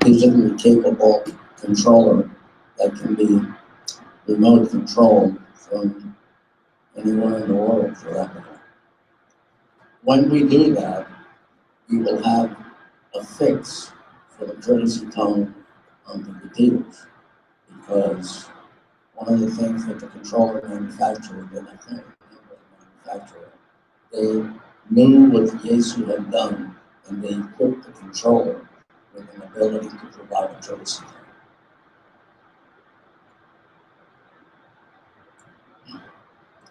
physically capable controller that can be remote controlled from anywhere in the world for that matter. When we do that, we will have a fix for the courtesy tone on the repeaters, because one of the things that the controller manufacturer did, I think, they knew what Yaesu had done, and they equipped the controller with an ability to provide a courtesy tone.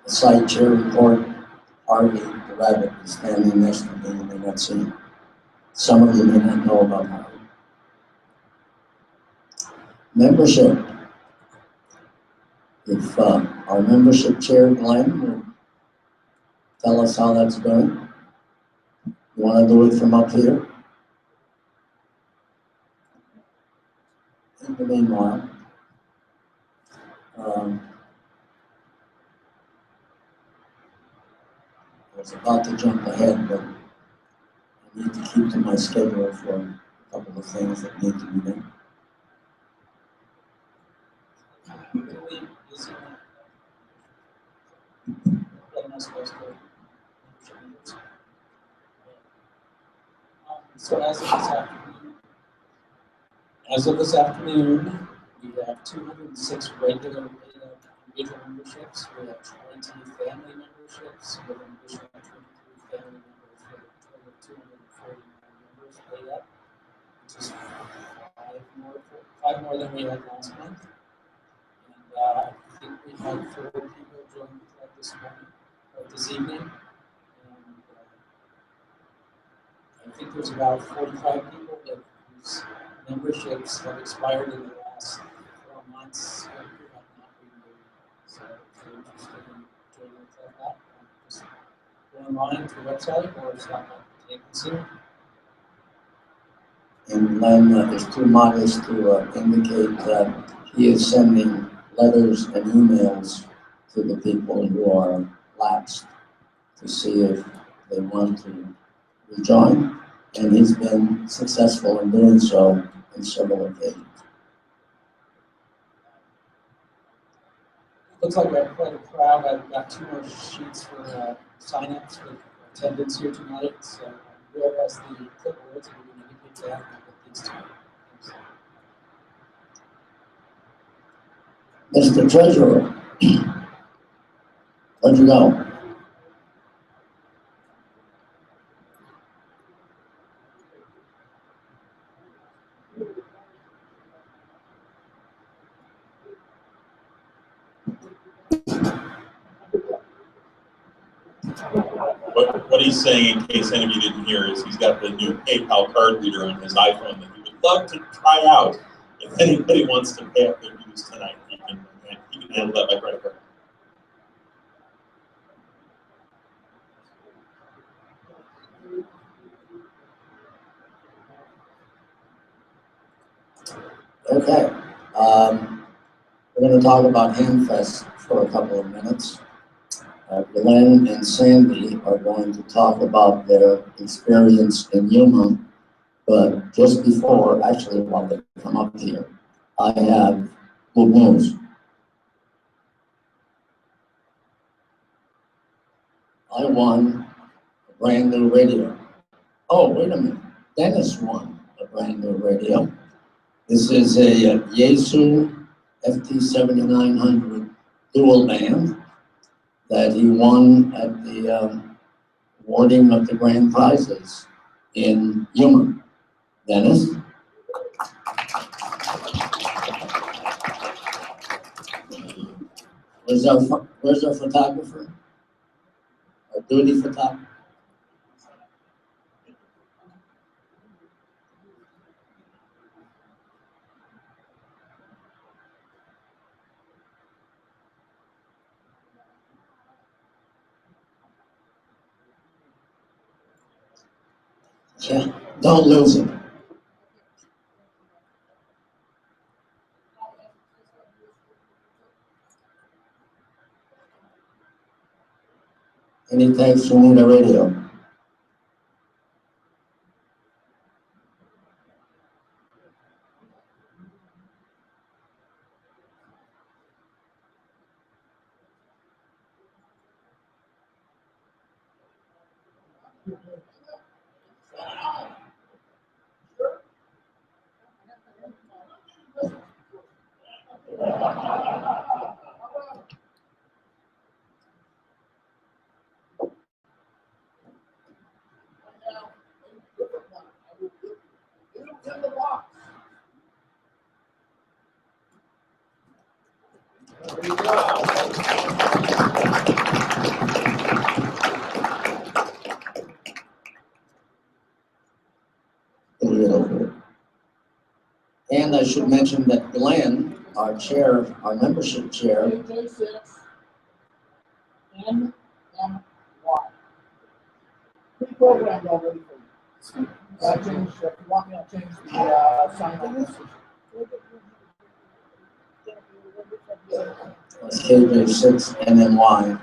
The side chair report, Harvey, the rabbit, is standing next to me, and they not see him. Some of you may not know about Harvey. Membership. If our membership chair, Glenn, will tell us how that's going. You want to do it from up here? In the meanwhile, I was about to jump ahead, but I need to keep to my schedule for a couple of things that need to be done. So as of this afternoon, we have 206 regular individual memberships. We have 20 family memberships with an additional 23 family members with a total of 249 members paid up, which is five more than we had last month. And I think we had 4 people join the club this morning, or this evening. And I think there's about 45 people whose memberships have expired in the last 4 months and who have not renewed. So if you're interested in joining the club, just go online to the website or stop by the vacancy. And Len is too modest to indicate that he is sending letters and emails to the people who are lapsed to see if they want to rejoin, and he's been successful in doing so on several occasions. Looks like we have quite a crowd. I've got 2 more sheets for sign-ups for attendance here tonight. So we'll ask the clipboards and we can indicate that with these 2. Mr. Treasurer, where'd you go? What he's saying, in case any of you didn't hear, is he's got the new PayPal card reader on his iPhone that he would love to try out. If anybody wants to pay up their dues tonight, he can handle that by credit card. Okay. We're going to talk about Handfest for a couple of minutes. Glenn and Sandy are going to talk about their experience in Yuma, but just before, actually while they come up here, I have good news. I won a brand new radio. Oh, wait a minute. Dennis won a brand new radio. This is a Yaesu FT7900 dual band that he won at the awarding of the grand prizes in Yuma. Dennis? Where's our photographer? Our duty photographer? Yeah, don't lose it. Any types you need a radio? And I should mention that Glenn, our chair, our membership chair, NMY. Pre-programmed already for you. I changed, if you want me, I'll change the sign on this. KJ6 NMY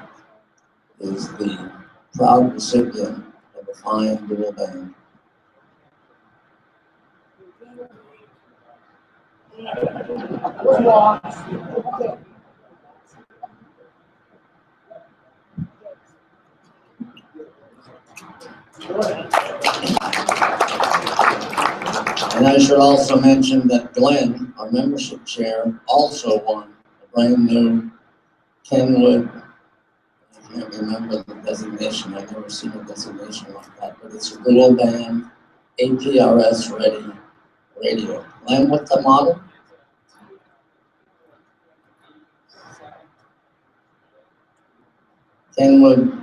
is the proud recipient of the fine dual band. And I should also mention that Glenn, our membership chair, also won a brand new Kenwood, I can't remember the designation, I've never seen a designation like that, but it's a dual band, APRS ready radio. Glenn, what's the model? Kenwood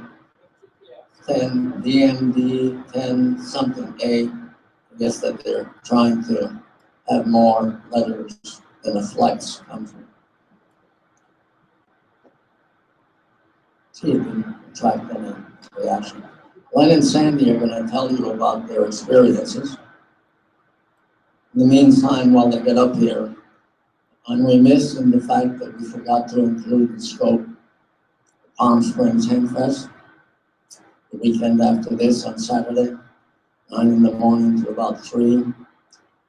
10 DMD 10 something A. I guess that they're trying to have more letters than a flex come from. See, it didn't attract any reaction. Glenn and Sandy are going to tell you about their experiences. In the meantime, while they get up here, I'm remiss in the fact that we forgot to include the scope of Palm Springs Hempfest. The weekend after this on Saturday, 9 in the morning to about 3,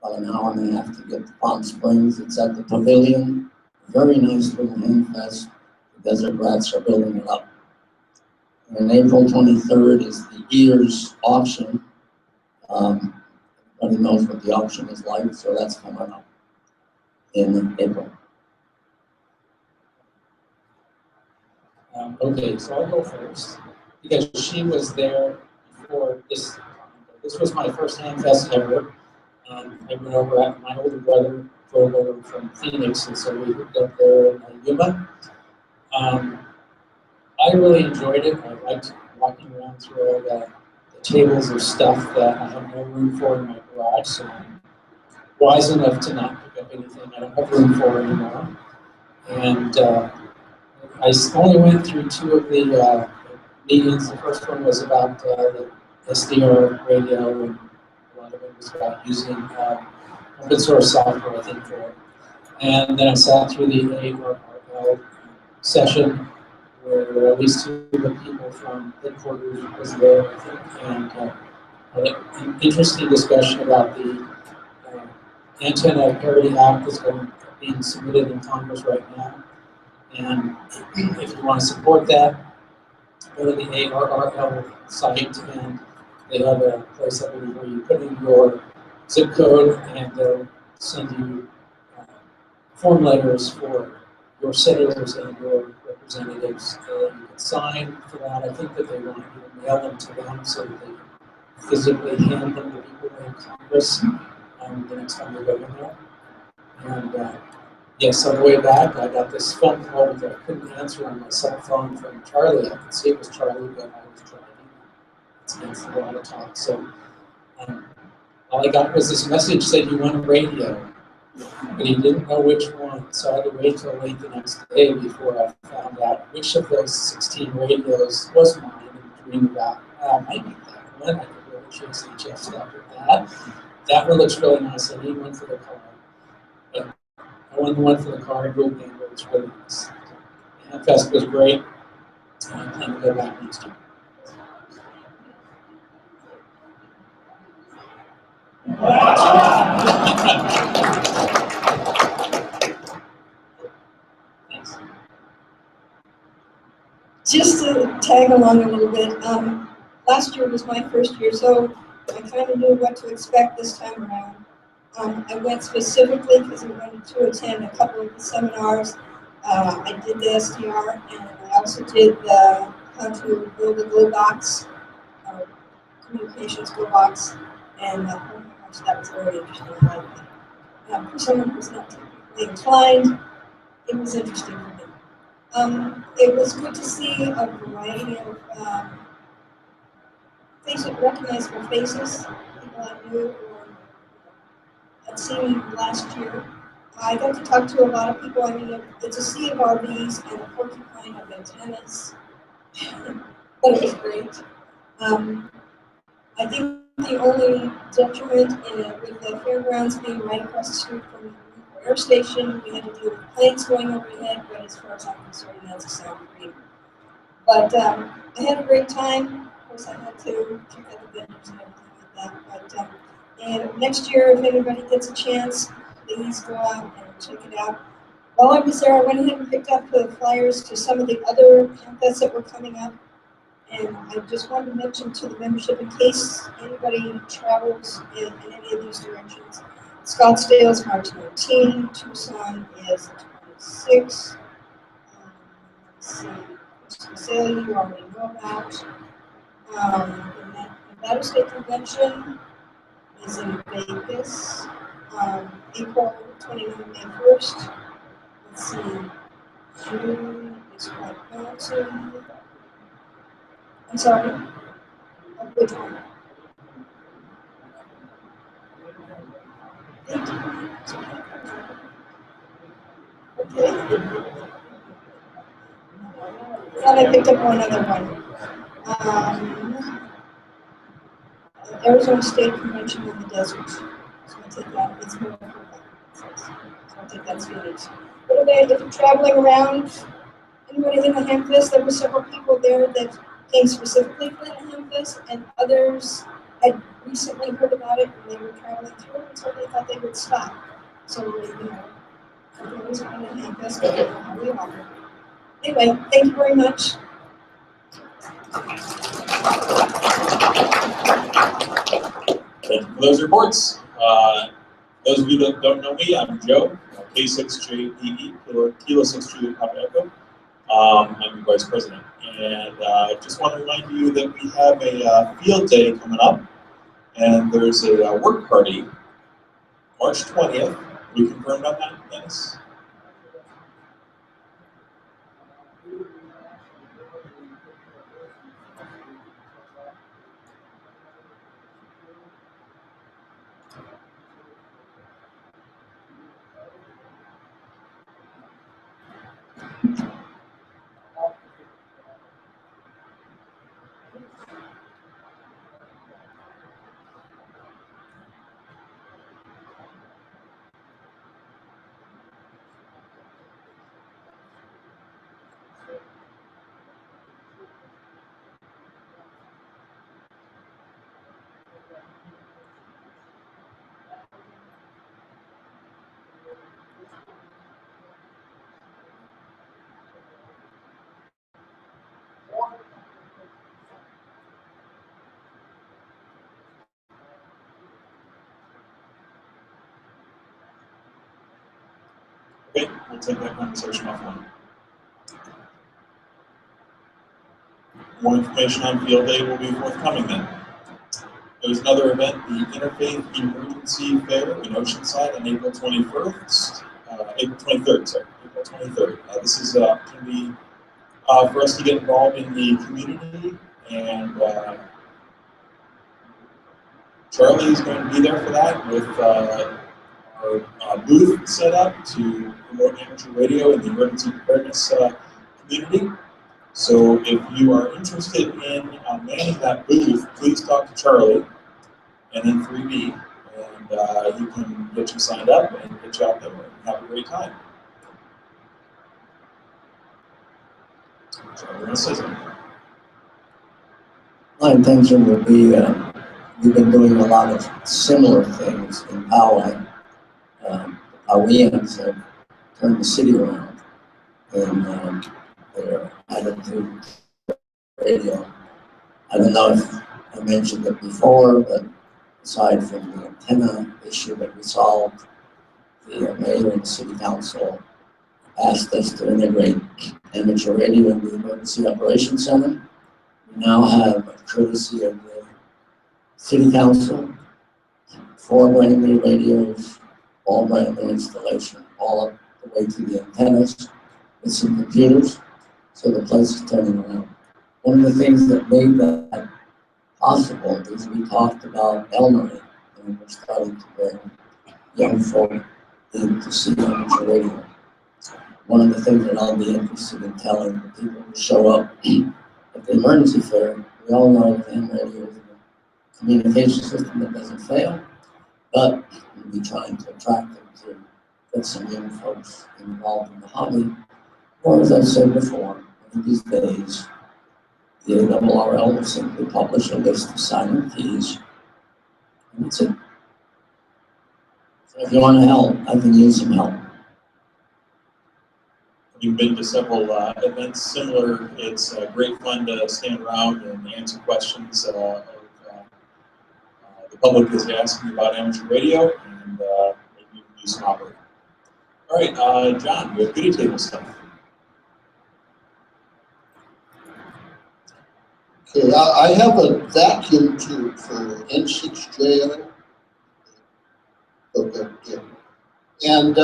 about an hour and a half to get to Palm Springs. It's at the Pavilion, very nice little Hempfest. The Desert Rats are building it up. And April 23rd is the Ears auction. Everybody knows what the auction is like, so that's coming up in April. Okay, so I'll go first because she was there before this. This was my first Handfest ever. I went over at my older brother drove over from Phoenix, and so we hooked up there in Yuma. I really enjoyed it. I liked walking around through all the tables of stuff that I have no room for in my garage, so I'm wise enough to not pick up anything I don't have room for anymore. And I only went through 2 of the meetings. The first one was about the SDR radio, and a lot of it was about using open source software, I think, for it. And then I sat through the AREDN session, where at least 2 of the people from headquarters was there, I think, and had an interesting discussion about the Antenna Parity Act that's being submitted in Congress right now. And if you want to support that, go to the ARRL site, and they have a place, I believe, where you put in your zip code, and they'll send you form letters for your senators and your representatives. You can sign for that. I think that they want you to mail them to them so that they can physically hand them to people in Congress the next time they go in there. And yes, on the way back, I got this phone call that I couldn't answer on my cell phone from Charlie. I could see it was Charlie, but I was driving. It's against the law to talk. So all I got was this message said, "You want a radio," but he didn't know which one. So I had to wait till late the next day before I found out which of those 16 radios was mine, and dreamed about, I might need that one. I could really chase the chest up with that. That one looks really nice. I need one for the car. But I won the one for the car, dual band, but it's really nice. And Fest was great. I plan to go back next year. Just to tag along a little bit, last year was my first year, so I kind of knew what to expect this time around. I went specifically because I wanted to attend a couple of the seminars. I did the SDR, and I also did the how to build a Go box, communications Go box, and oh my gosh, that was very interesting. I liked it. For someone who's not technically inclined, it was interesting for me. It was good to see a variety of recognizable faces, people I knew or had seen last year. I got to talk to a lot of people. I mean, it's a sea of RVs and a porcupine of antennas, but it was great. I think the only detriment with the fairgrounds being right across the street from the air station, we had to deal with planes going overhead, but as far as I'm concerned, that's a sound free. But I had a great time. Of course, I had to check out the vendors and everything like that. But and next year, if anybody gets a chance, please go out and check it out. While I was there, I went ahead and picked up the flyers to some of the other campus that were coming up. And I just wanted to mention to the membership, in case anybody travels in any of these directions, Scottsdale is March 19, Tucson is the 26th. Let's see, Crystal you already know about. The Nevada State Convention is in Vegas, April 29th, May 1st. Let's see, June is White Mountain. I'm sorry, which one? Okay. Thought I picked up one other one. Arizona State Convention in the Desert. So I'll take that. It's more so I'll take that as Phoenix. But if you're traveling around, anybody in the Hamfest, there were several people there that came specifically for the Hamfest, and others had recently heard about it and they were traveling through, and so they thought they would stop. So, everyone was on the Hamfest, but they don't know how we are. Anyway, thank you very much. Thank you for those reports. Those of you that don't know me, I'm Joe, K6JEE, Kilo 6 Juliet Papa Echo. I'm the Vice President. And I just want to remind you that we have a field day coming up, and there's a work party, March 20th. We confirmed on that, Dennis? Okay, we'll take that conversation offline. More information on field day will be forthcoming then. There's another event, the Interfaith Emergency Fair in Oceanside on April 21st. April 23rd, sorry, April 23rd. This is an opportunity for us to get involved in the community, and Charlie is going to be there for that with our booth set up to promote amateur radio in the emergency preparedness community. So if you are interested in manning that booth, please talk to Charlie and then 3B, and he can get you signed up and get you out there and have a great time. Charlie, you're going to say something. My intention would be, we've been doing a lot of similar things in Poway. Poweans have turned the city around, and their attitude radio I don't know if I mentioned it before, but aside from the antenna issue that we solved, the mayor and city council asked us to integrate amateur radio in the emergency operations center. We now have, courtesy of the city council, 4 brand new radios, all brand new installation, all up the way to the antennas with some computers, so the place is turning around. One of the things that made that possible is we talked about Elmering, and we're starting to bring young folk in to see amateur radio. One of the things that I'll be interested in telling the people who show up at the emergency fair, we all know that ham radio is a communication system that doesn't fail, but we'll be trying to attract them to get some young folks involved in the hobby. Or as I've said before, in these days, the ARRL will simply publish a list of sign-in fees, and that's it. So if you want to help, I can use some help. You've been to several events similar. It's great fun to stand around and answer questions of the public is asking about amateur radio, and maybe you can do some operating. All right, John, we have goodie table stuff. Okay, I have a vacuum tube for N6JO. Okay, yeah. And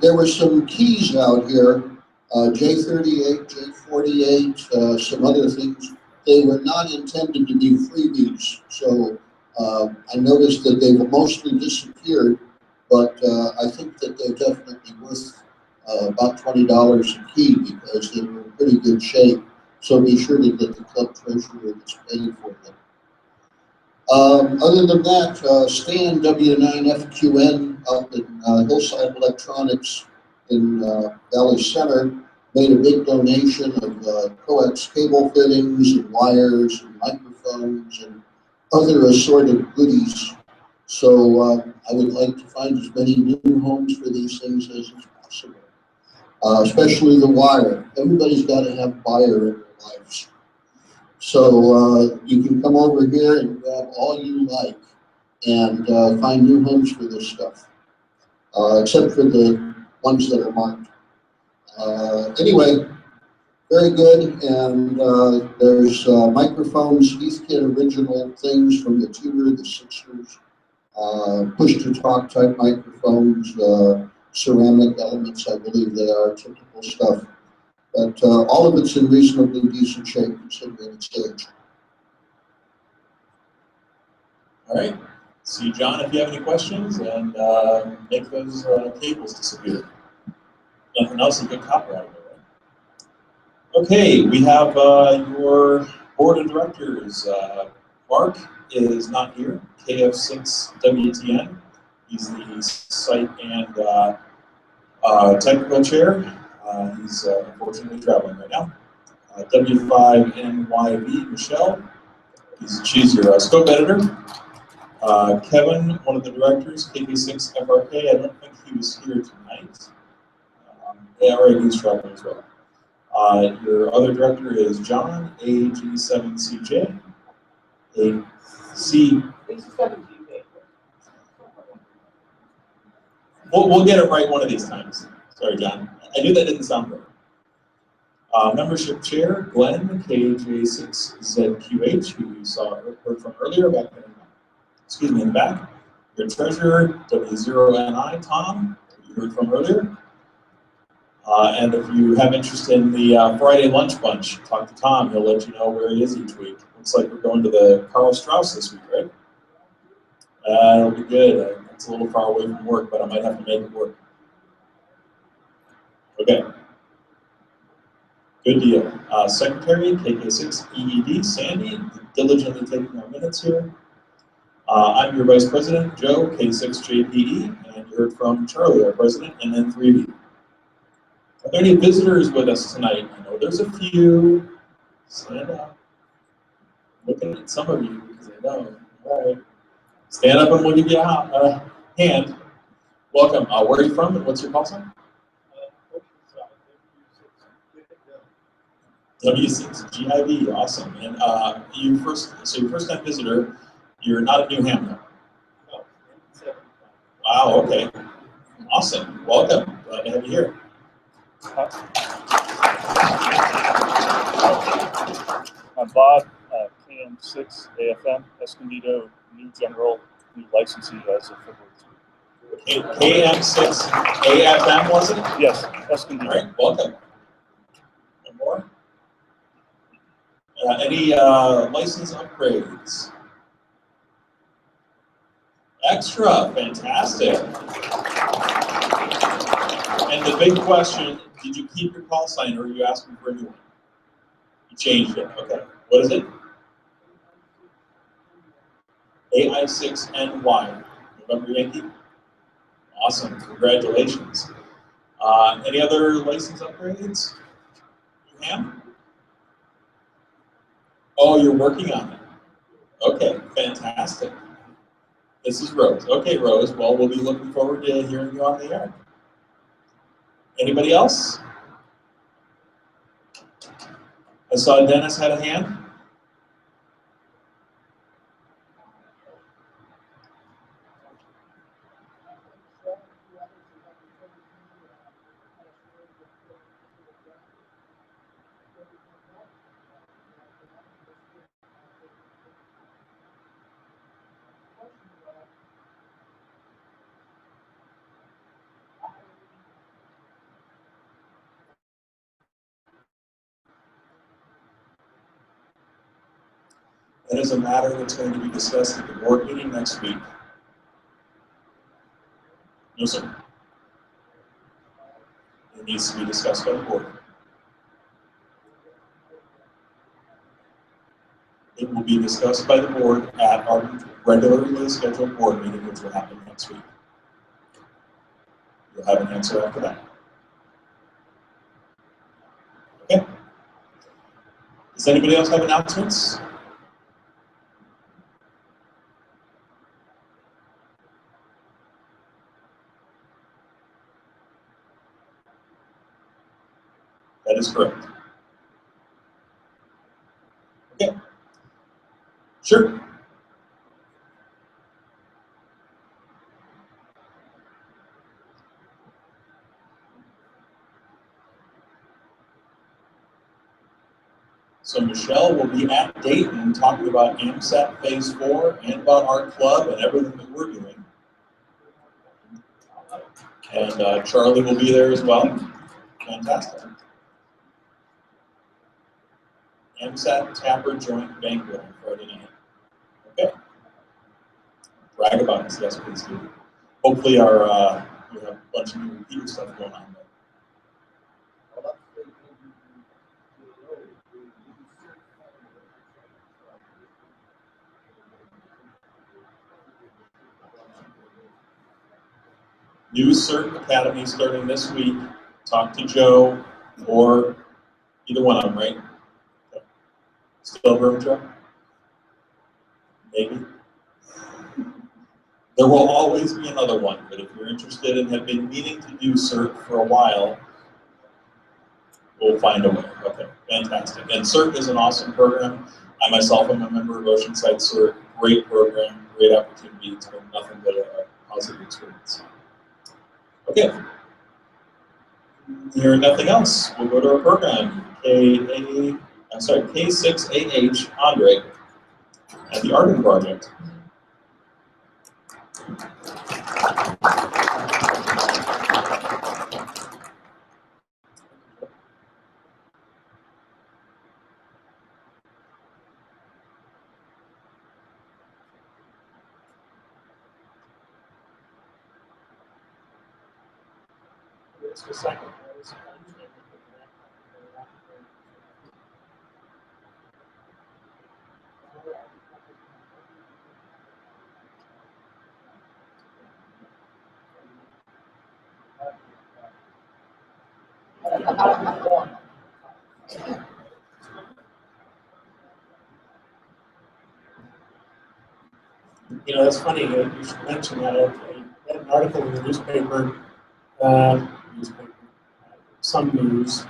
there were some keys out here, J38, J48, some other things. They were not intended to be freebies, so I noticed that they've mostly disappeared, but I think that they're definitely worth about $20 a key because they were in pretty good shape. So be sure to get the club treasurer that's paying for them. Other than that, Stan W9FQN up in Hillside Electronics in Valley Center made a big donation of coax cable fittings and wires and microphones and other assorted goodies. So I would like to find as many new homes for these things as is possible, especially the wire. Everybody's got to have wire in their lives. So you can come over here and grab all you like and find new homes for this stuff, except for the ones that are marked. Anyway, very good. And there's microphones, Heathkit original things from the Tudor, the Sixers, push-to-talk type microphones, ceramic elements, I believe they are, typical stuff. But all of it's in reasonably decent shape considering its age. All right. See John if you have any questions, and make those cables disappear. Nothing else, a good copper out of it, right? Okay, we have your board of directors. Mark is not here, KF6WTN. He's the site and technical chair. He's unfortunately traveling right now. W5NYV, Michelle. She's your scope editor. Kevin, one of the directors, KP6FRK. I don't think he was here tonight. AREDN's traveling as well. Your other director is John, AG7CJ. We'll get it right one of these times. Sorry, John. I knew that didn't sound right. Membership chair, Glenn, KJ6ZQH, who you heard from earlier back in, in the back. Your treasurer, W0NI, Tom, who you heard from earlier. And if you have interest in the Friday lunch bunch, talk to Tom. He'll let you know where he is each week. Looks like we're going to the Carl Strauss this week, right? It'll be good. It's a little far away from work, but I might have to make it work. Okay. Good deal. Secretary, KK6EED, Sandy, diligently taking our minutes here. I'm your Vice President, Joe, K6JPE, and you heard from Charlie, our President, and then 3B. Are there any visitors with us tonight? I know there's a few. Stand up. Looking at some of you because I know. All right. Stand up and we'll give you a hand. Welcome. Where are you from and what's your call sign? W6 GIB, awesome. And your first time visitor, you're not a New Hampshire. Wow, okay. Awesome. Welcome. Glad to have you here. I'm Bob, KM6 AFM, Escondido, new general, new licensee as of February 2. KM6 AFM, was it? Yes, All Escondido. right, welcome. One more. Any license upgrades? Extra, fantastic. And the big question, did you keep your call sign or are you asking for a new one? You changed it, okay. What is it? AI6NY, November Yankee? Awesome, congratulations. Any other license upgrades? Ham? Oh, you're working on it. Okay, fantastic. This is Rose. Okay, Rose, well, we'll be looking forward to hearing you on the air. Anybody else? I saw Dennis had a hand. That is a matter that's going to be discussed at the board meeting next week. No, sir. It needs to be discussed by the board. It will be discussed by the board at our regularly scheduled board meeting, which will happen next week. You'll have an answer after that. Okay. Does anybody else have announcements? That is correct. Okay. Sure. So Michelle will be at Dayton talking about AMSAT Phase 4 and about our club and everything that we're doing. And Charlie will be there as well. Fantastic. AMSAT Tapper Joint Banquet on Friday night. Okay. Brag about us, yes, please do. Hopefully our we have a bunch of new repeater stuff going on. New Cert Academy starting this week. Talk to Joe or either one of them, right? Okay. Still room, Joe? Maybe. There will always be another one, but if you're interested and have been meaning to do CERT for a while, we'll find a way. Okay, fantastic. And CERT is an awesome program. I myself am a member of Oceanside CERT. Great program, great opportunity. It's been nothing but a positive experience. Okay. Hearing nothing else, we'll go to our program. K6AH Andre at the AREDN project. Just a second. You know, that's funny. You should mention that. I read an article in the newspaper, some news,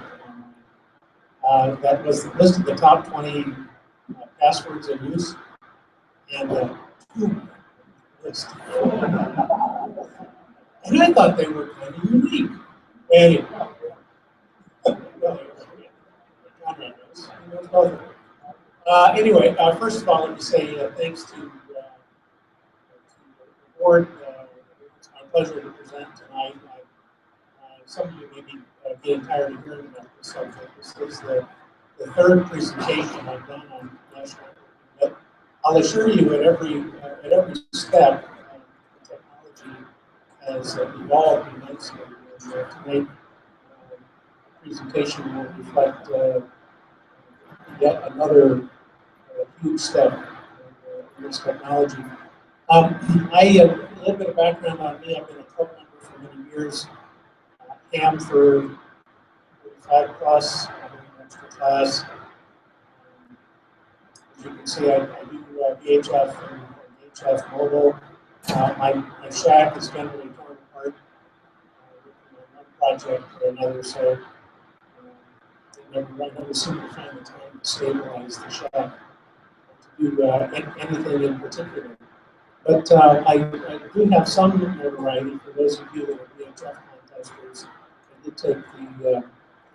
that was listed the top 20 passwords in use, and list. And I thought they were kind of unique. Anyway, first of all, let me say thanks to the board. It's my pleasure to present tonight. Some of you may be getting tired of hearing about this subject. This is the third presentation I've done on national networking, but I'll assure you at every step, the technology has evolved immensely. And tonight, the presentation will reflect yet another huge step in this technology. A little bit of background on me. I've been a club member for many years. Ham for 45 plus, I'm in an extra class. As you can see, I do VHF and VHF mobile. My shack is generally torn apart working on one project or another, so I never seem to find the time to stabilize the shack to do anything in particular. But I do have some notoriety for those of you that are VHF contesters. I did take the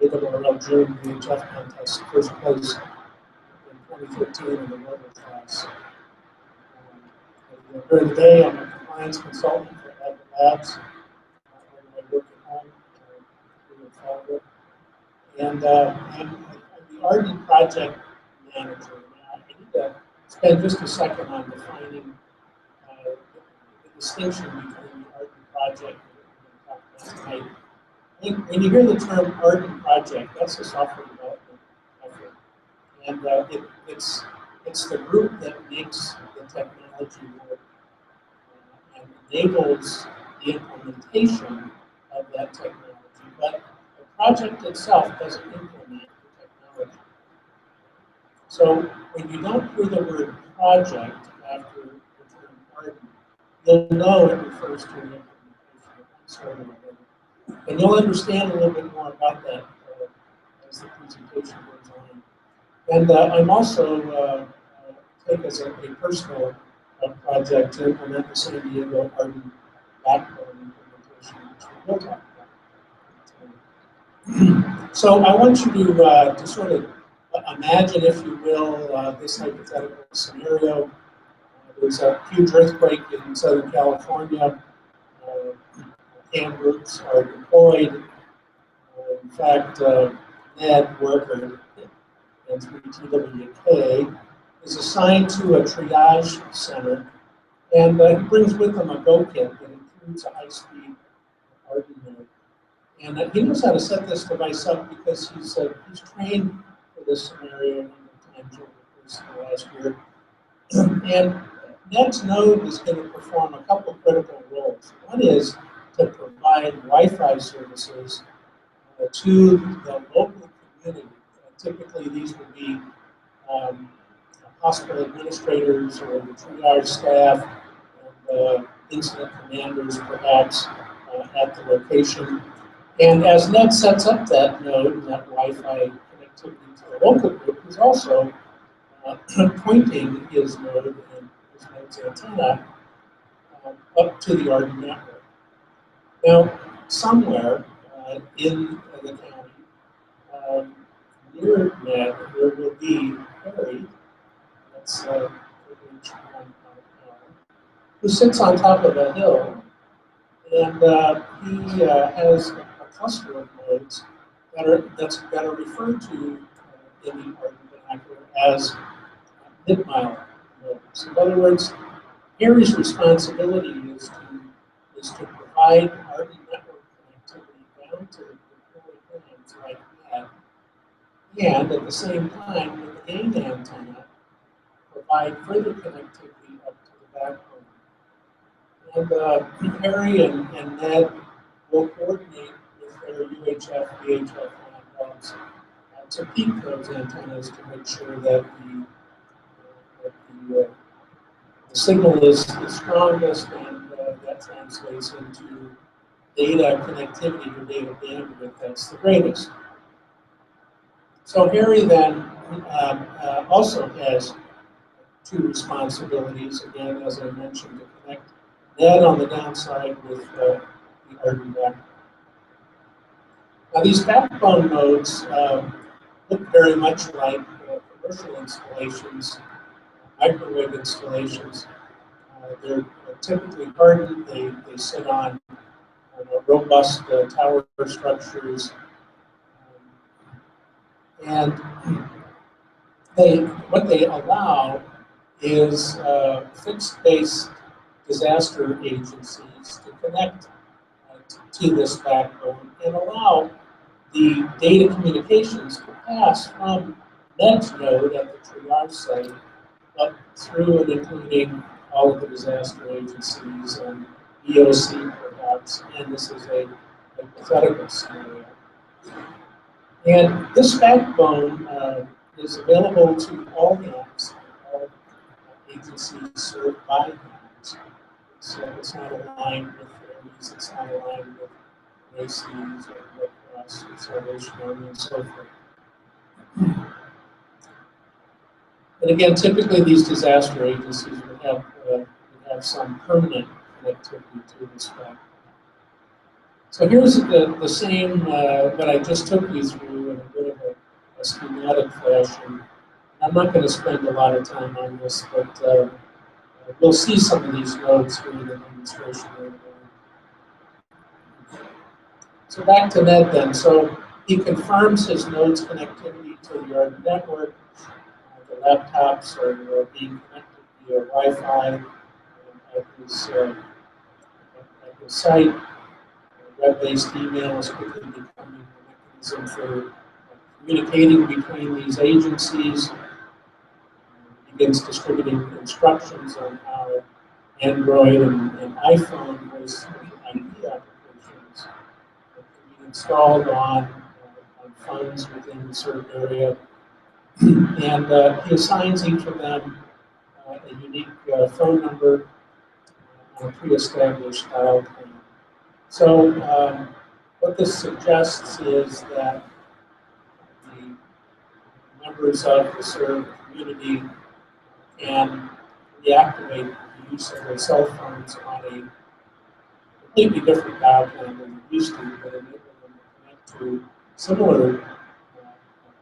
AREDN June VHF contest first place in 2015 in the mobile class. During the day, I'm a compliance consultant for AREDN Labs. When I work at home, I do follow it. And I'm the AREDN project manager. Now, I need to spend just a second on defining the distinction between the AREDN project and what we're going to talk about tonight. I think when you hear the term AREDN project, that's a software development effort. And it's the group that makes the technology work and enables the implementation of that technology. But the project itself doesn't implement the technology. So when you don't hear the word project after the term AREDN, you'll know it refers to an implementation of one sort or another. And you'll understand a little bit more about that as the presentation goes on. And I'm also take as a personal project to implement the San Diego AREDN backbone implementation, which we will talk about. So I want you to sort of imagine, if you will, this hypothetical scenario. There's a huge earthquake in Southern California. Ham groups are deployed. In fact, Ned Worker and 3TWK is assigned to a triage center, and he brings with him a Go kit that includes a high-speed AREDN node. And he knows how to set this device up because he's trained for this scenario a number of times over the course of the last year. And Ned's node is going to perform a couple of critical roles. One is to provide Wi-Fi services to the local community. Typically, these would be hospital administrators or the triage staff and incident commanders, perhaps, at the location. And as Ned sets up that node and that Wi-Fi connectivity to the local group, he's also pointing his node and his node's antenna up to the AREDN network. Now, somewhere in the county, near Ned, there will be Harry, that's who sits on top of a hill, and he has a cluster of nodes that are referred to in the AREDN vernacular as mid-mile nodes. In other words, Harry's responsibility is to provide AREDN network connectivity down to the deployed nodes like that, and at the same time, with the gain antenna, provide further connectivity up to the backbone. And Harry and Ned will coordinate with their UHF, VHF laptops to peak those antennas to make sure that the signal is the strongest, and that translates into data connectivity or data bandwidth that's the greatest. So Harry then also has two responsibilities, again, as I mentioned, to connect Ned on the downside with the AREDN backbone. Now these backbone nodes look very much like commercial installations, microwave installations. They're typically hardened. They sit on robust tower structures. And what they allow is fixed base disaster agencies to connect to this backbone and allow the data communications to pass from Ned's node at the triage site up through and including all of the disaster agencies and EOC perhaps, and this is a hypothetical scenario. And this backbone is available to all hands, all agencies served by hands. So it's not aligned with Aries, it's not aligned with ACs or Red Cross or Salvation Army and so forth. And again, typically these disaster agencies would have some permanent connectivity to this backbone. So here's the same, what I just took you through in a bit of a schematic fashion. I'm not going to spend a lot of time on this, but we'll see some of these nodes during the demonstration later on. So back to Ned then. So he confirms his node's connectivity to the AREDN network. The laptops are being connected via Wi-Fi at his site. Web-based email is quickly becoming a mechanism for communicating between these agencies. Begins distributing instructions on how Android and iPhone voice IP applications can be installed on phones within the served area. And he assigns each of them a unique phone number on a pre-established dial plan. So what this suggests is that the members of the served community can reactivate the use of their cell phones on a completely different dial plan than they used to, but enable them to connect to similar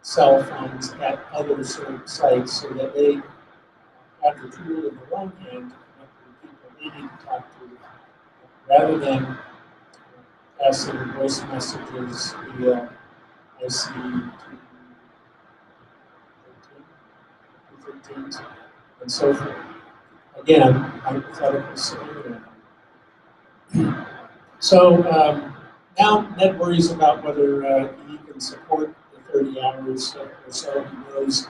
cell phones at other served sites so that they have the tool in their own hand to connect to the people they need to talk to, rather than passing voice messages via IC 213 and so forth. Again, hypothetical scenario. So now Ned worries about whether he can support the 30 hours or so. He knows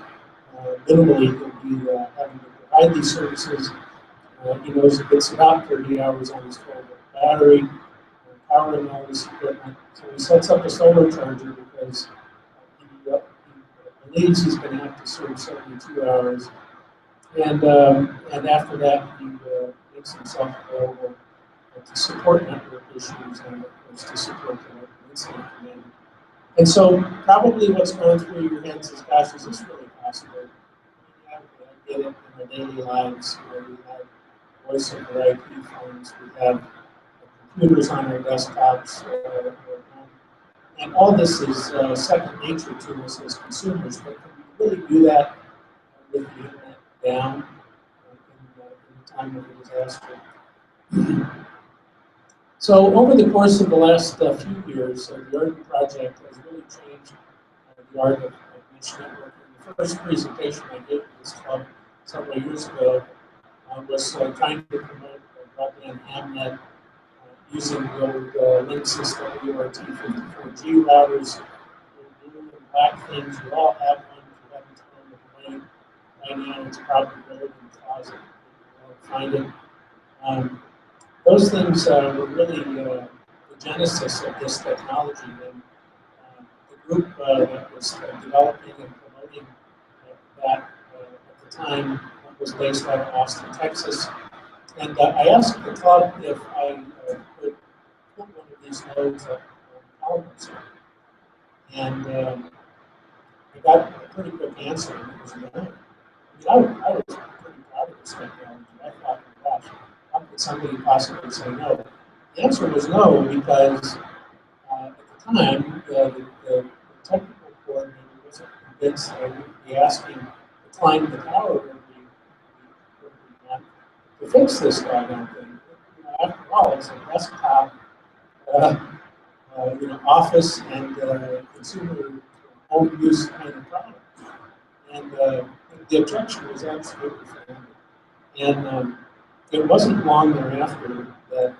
minimally he'll be having to provide these services. He knows it gets about 30 hours on his 12-volt battery, powering all this equipment. So he sets up a solar charger because he believes he's going to have to serve 72 hours. And after that, he makes himself available to support network issues and of course to support the local incident command. And so probably what's going through your heads is, gosh, is this really possible? I get it in our daily lives. We have voice over IP phones, we have computers on our desktops, and all this is second nature to us as consumers. But can we really do that with the internet down in the time of a disaster? So over the course of the last few years, the AREDN project has really changed the art of mesh networking. The first presentation I gave to this club several years ago was trying to promote broadband hamnet using the old Linksys WRT54G routers, the blue and black things. You all have one. If you haven't thrown it away by now, it's probably buried in the closet. You won't find it. Those things were really the genesis of this technology. And the group that was developing and promoting that at the time was based out of Austin, Texas. And I asked the club if I could put one of these nodes up on Palomar. And I got a pretty quick answer, and it was no. I was pretty proud of this technology. I thought, gosh, how could somebody possibly say no? The answer was no, because at the time, the technical coordinator wasn't convinced that I would be asking to climb the tower would be not to fix this doggone thing. After all, it's a desktop, office and consumer home use kind of product. And the objection was absolutely founded. And it wasn't long thereafter that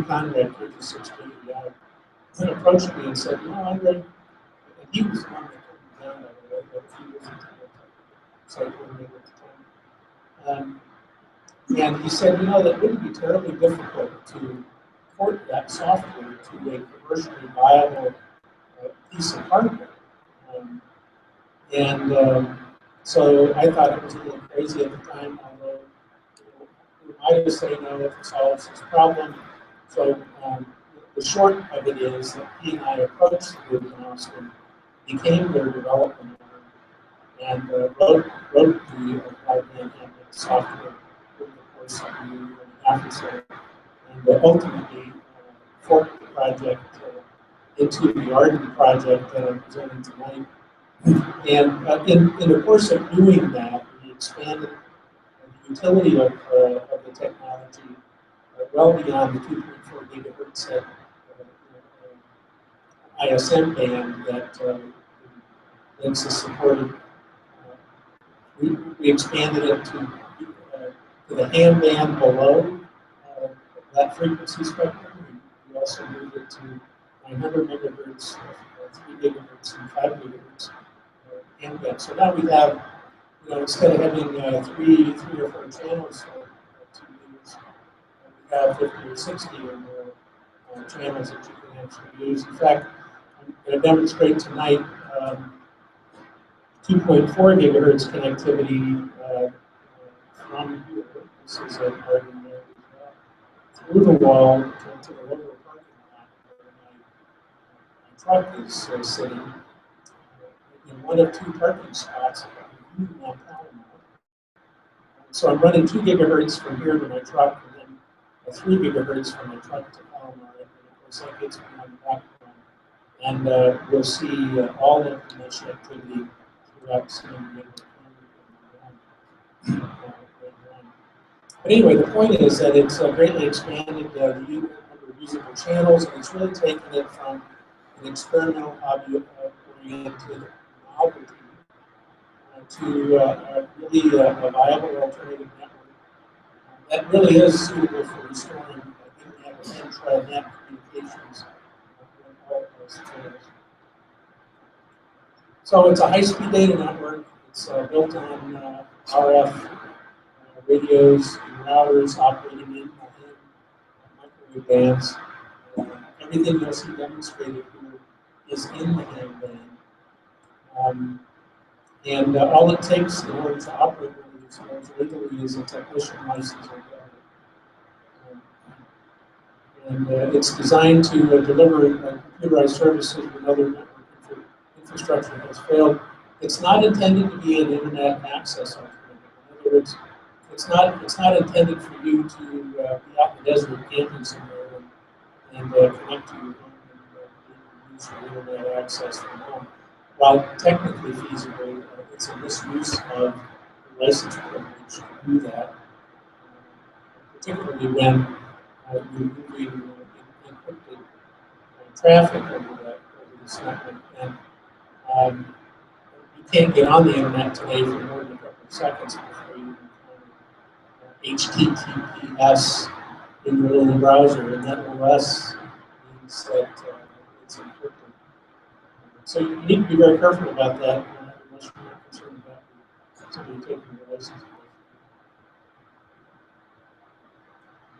Conrad, KG6 then approached me and said, I'm ready. And he was the one that put me down on it, but he was the site coordinator at the time. And he said, that wouldn't be terribly difficult to port that software to a commercially viable piece of hardware. So I thought it was a little crazy at the time, although we might have said no if it solves this problem. So the short of it is that he and I approached the group in Austin, became their development arm, and wrote the AREDN software over the course of a year and a half or so, and ultimately forked the project into the AREDN project that I'm presenting tonight. And in the course of doing that, we expanded the utility of the technology well beyond the 2.4 gigahertz ISM band that Links is supported. We expanded it to the ham band below that frequency spectrum. We also moved it to 900 megahertz, 3 gigahertz, and 5 gigahertz ham band. So now we have, instead of having three or four channels, 2 meters, we have 50 or 60 or more channels that you can actually use. In fact, I'm going to demonstrate tonight 2.4 gigahertz connectivity from here. This is a AREDN there through the wall to the lower parking lot where my truck is sitting in one of 2 parking spots on Palomar. So I'm running 2 gigahertz from here to my truck, and then 3 gigahertz from my truck to Palomar. And of course, that gets me on the background. And we'll see all the mesh activity throughout San Diego. But anyway, the point is that it's greatly expanded the number of usable channels, and it's really taken it from an experimental hobby-oriented novelty to really a viable alternative network that really is suitable for restoring internet and intranet communications with all of those channels. So it's a high-speed data network. It's built on RF radios and routers operating in microwave bands. Everything you'll see demonstrated here is in the ham band. And all it takes in order to operate one of these nodes legally is a technician license or whatever. And it's designed to deliver computerized services when other network infrastructure has failed. It's not intended to be an internet access alternative. In other words, it's not intended for you to be out in the desert camping somewhere and connect to your home and use your internet access from home. While technically feasible, it's a misuse of the license privilege to do that, particularly when you're moving encrypted traffic over this network. And you can't get on the internet today for more than a couple of seconds before you HTTPS in your little browser, and that OS means that it's encrypted. So you need to be very careful about that unless you're not concerned about somebody taking your license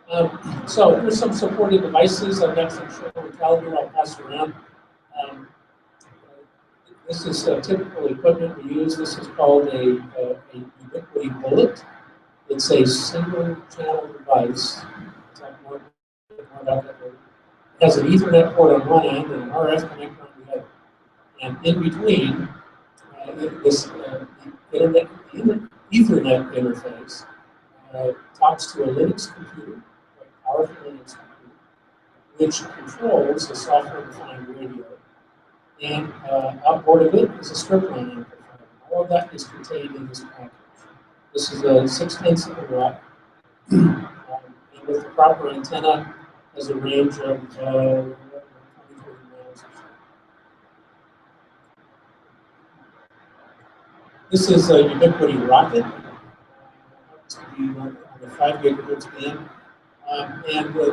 away. So here's some supported devices. I've got some show and tell here. I'll pass around. This is typical equipment we use. This is called a ubiquity bullet. It's a single channel device. It's like more about that later. It has an Ethernet port on one end and an RF connector on the other. And in between Ethernet interface talks to a Linux computer, a powerful Linux computer, which controls a software-defined radio. And outboard of it is a strip-line amplifier. All of that is contained in this package. This is a 0.6 of a watt, and with the proper antenna, has a range of 20, 30 miles or so. This is a ubiquity rocket. Happens to be on the 5 gigahertz band.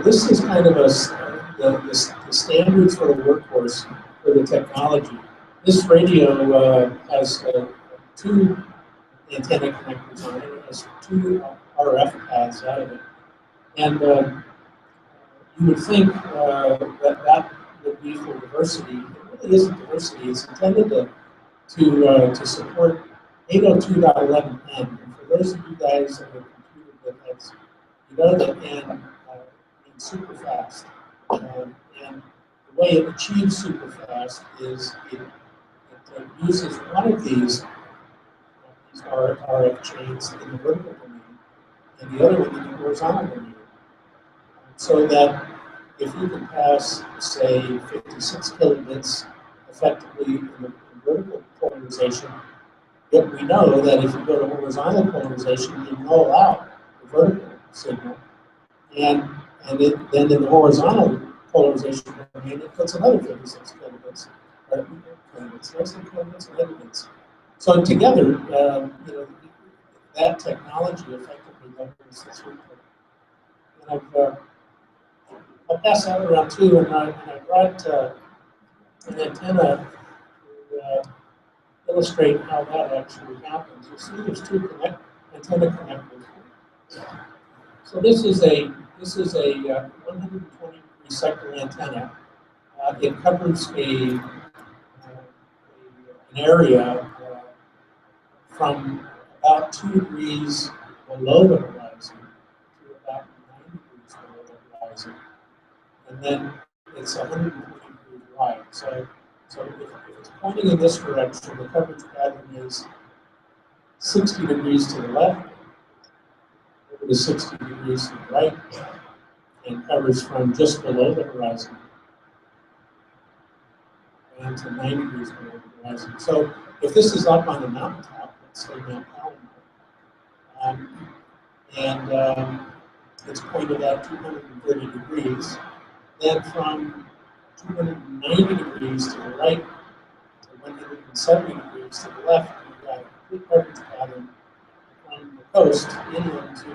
This is kind of the standard sort of workhorse for the technology. This radio has 2 antenna connectors on it. It has 2 RF paths out of it. And you would think that would be for diversity. It really isn't diversity. It's intended to support 802.11n. And for those of you guys that have a computer that has, you know that n means super fast. And the way it achieves super fast is it uses one of these RF chains in the vertical domain and the other one in the horizontal domain. So that if you can pass, say, 56 kilobits effectively in vertical polarization, yet we know that if you go to horizontal polarization, you null out the vertical signal. And then in the horizontal polarization domain, it puts another 56 kilobits, or kilobits, and megabits. So together, that technology effectively governs the throughput. And I'll pass that around too, and I brought an antenna to illustrate how that actually happens. You see, there's 2 antenna connectors. So this is a 120-degree sector antenna. It covers an area from about 2 degrees below the horizon to about 9 degrees below the horizon. And then it's 120 degrees wide. So if it's pointing in this direction, the coverage pattern is 60 degrees to the left, over to 60 degrees to the right, and covers from just below the horizon and to 9 degrees below the horizon. So if this is up on the mountaintop, let's say Mount Palomar, and it's pointed at 230 degrees, then from 290 degrees to the right to 170 degrees to the left, you've got a complete coverage pattern from the coast inland to,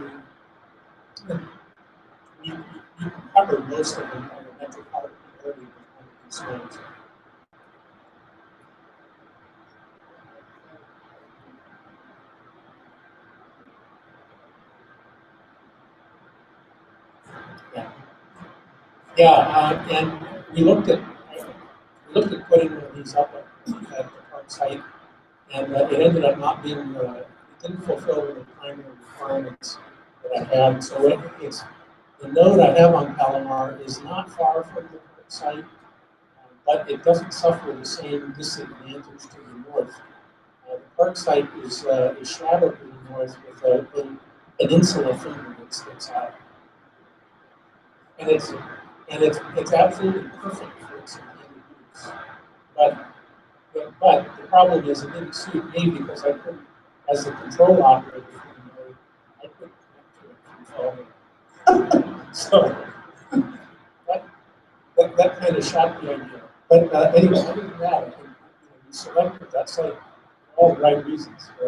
you can cover most of the metropolitan area with one of these zones. Yeah, and we looked at putting one of these up at the PARC site, and it ended up not being, it didn't fulfill the primary requirements that I had. So it's the node I have on Palomar is not far from the PARC site, but it doesn't suffer the same disadvantage to the north. The PARC site is shadowed to the north with a peninsula finger that sticks out. And it's absolutely perfect for its intended use. But the problem is it didn't suit me because I couldn't, as the control operator for the node, I couldn't connect to it from so that kind of shot the idea. But anyway, other than that, I think we selected that site for all the right reasons. I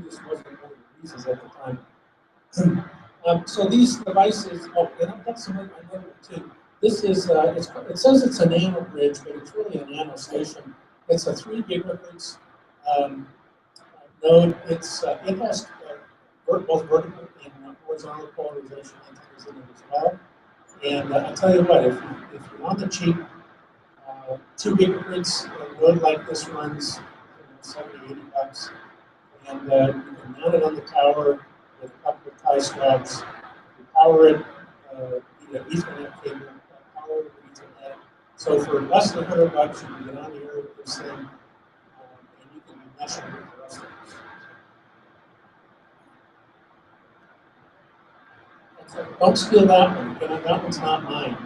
just wasn't one of the reasons at the time. So these devices, and that's another one too. This is, it says it's a nano bridge, but it's really a nano station. It's a 3 gigahertz node. It has both vertical and horizontal polarization antennas in it as well. And I'll tell you what, if you want the cheap 2 gigahertz node like this runs 70, 80 bucks, and you can mount it on the tower with a couple of tie straps. You power it via Ethernet cable, power it with Ethernet. So for less than $100, you can get on the air with this thing, and you can meshing with the rest of us. Don't steal that one. That one's not mine.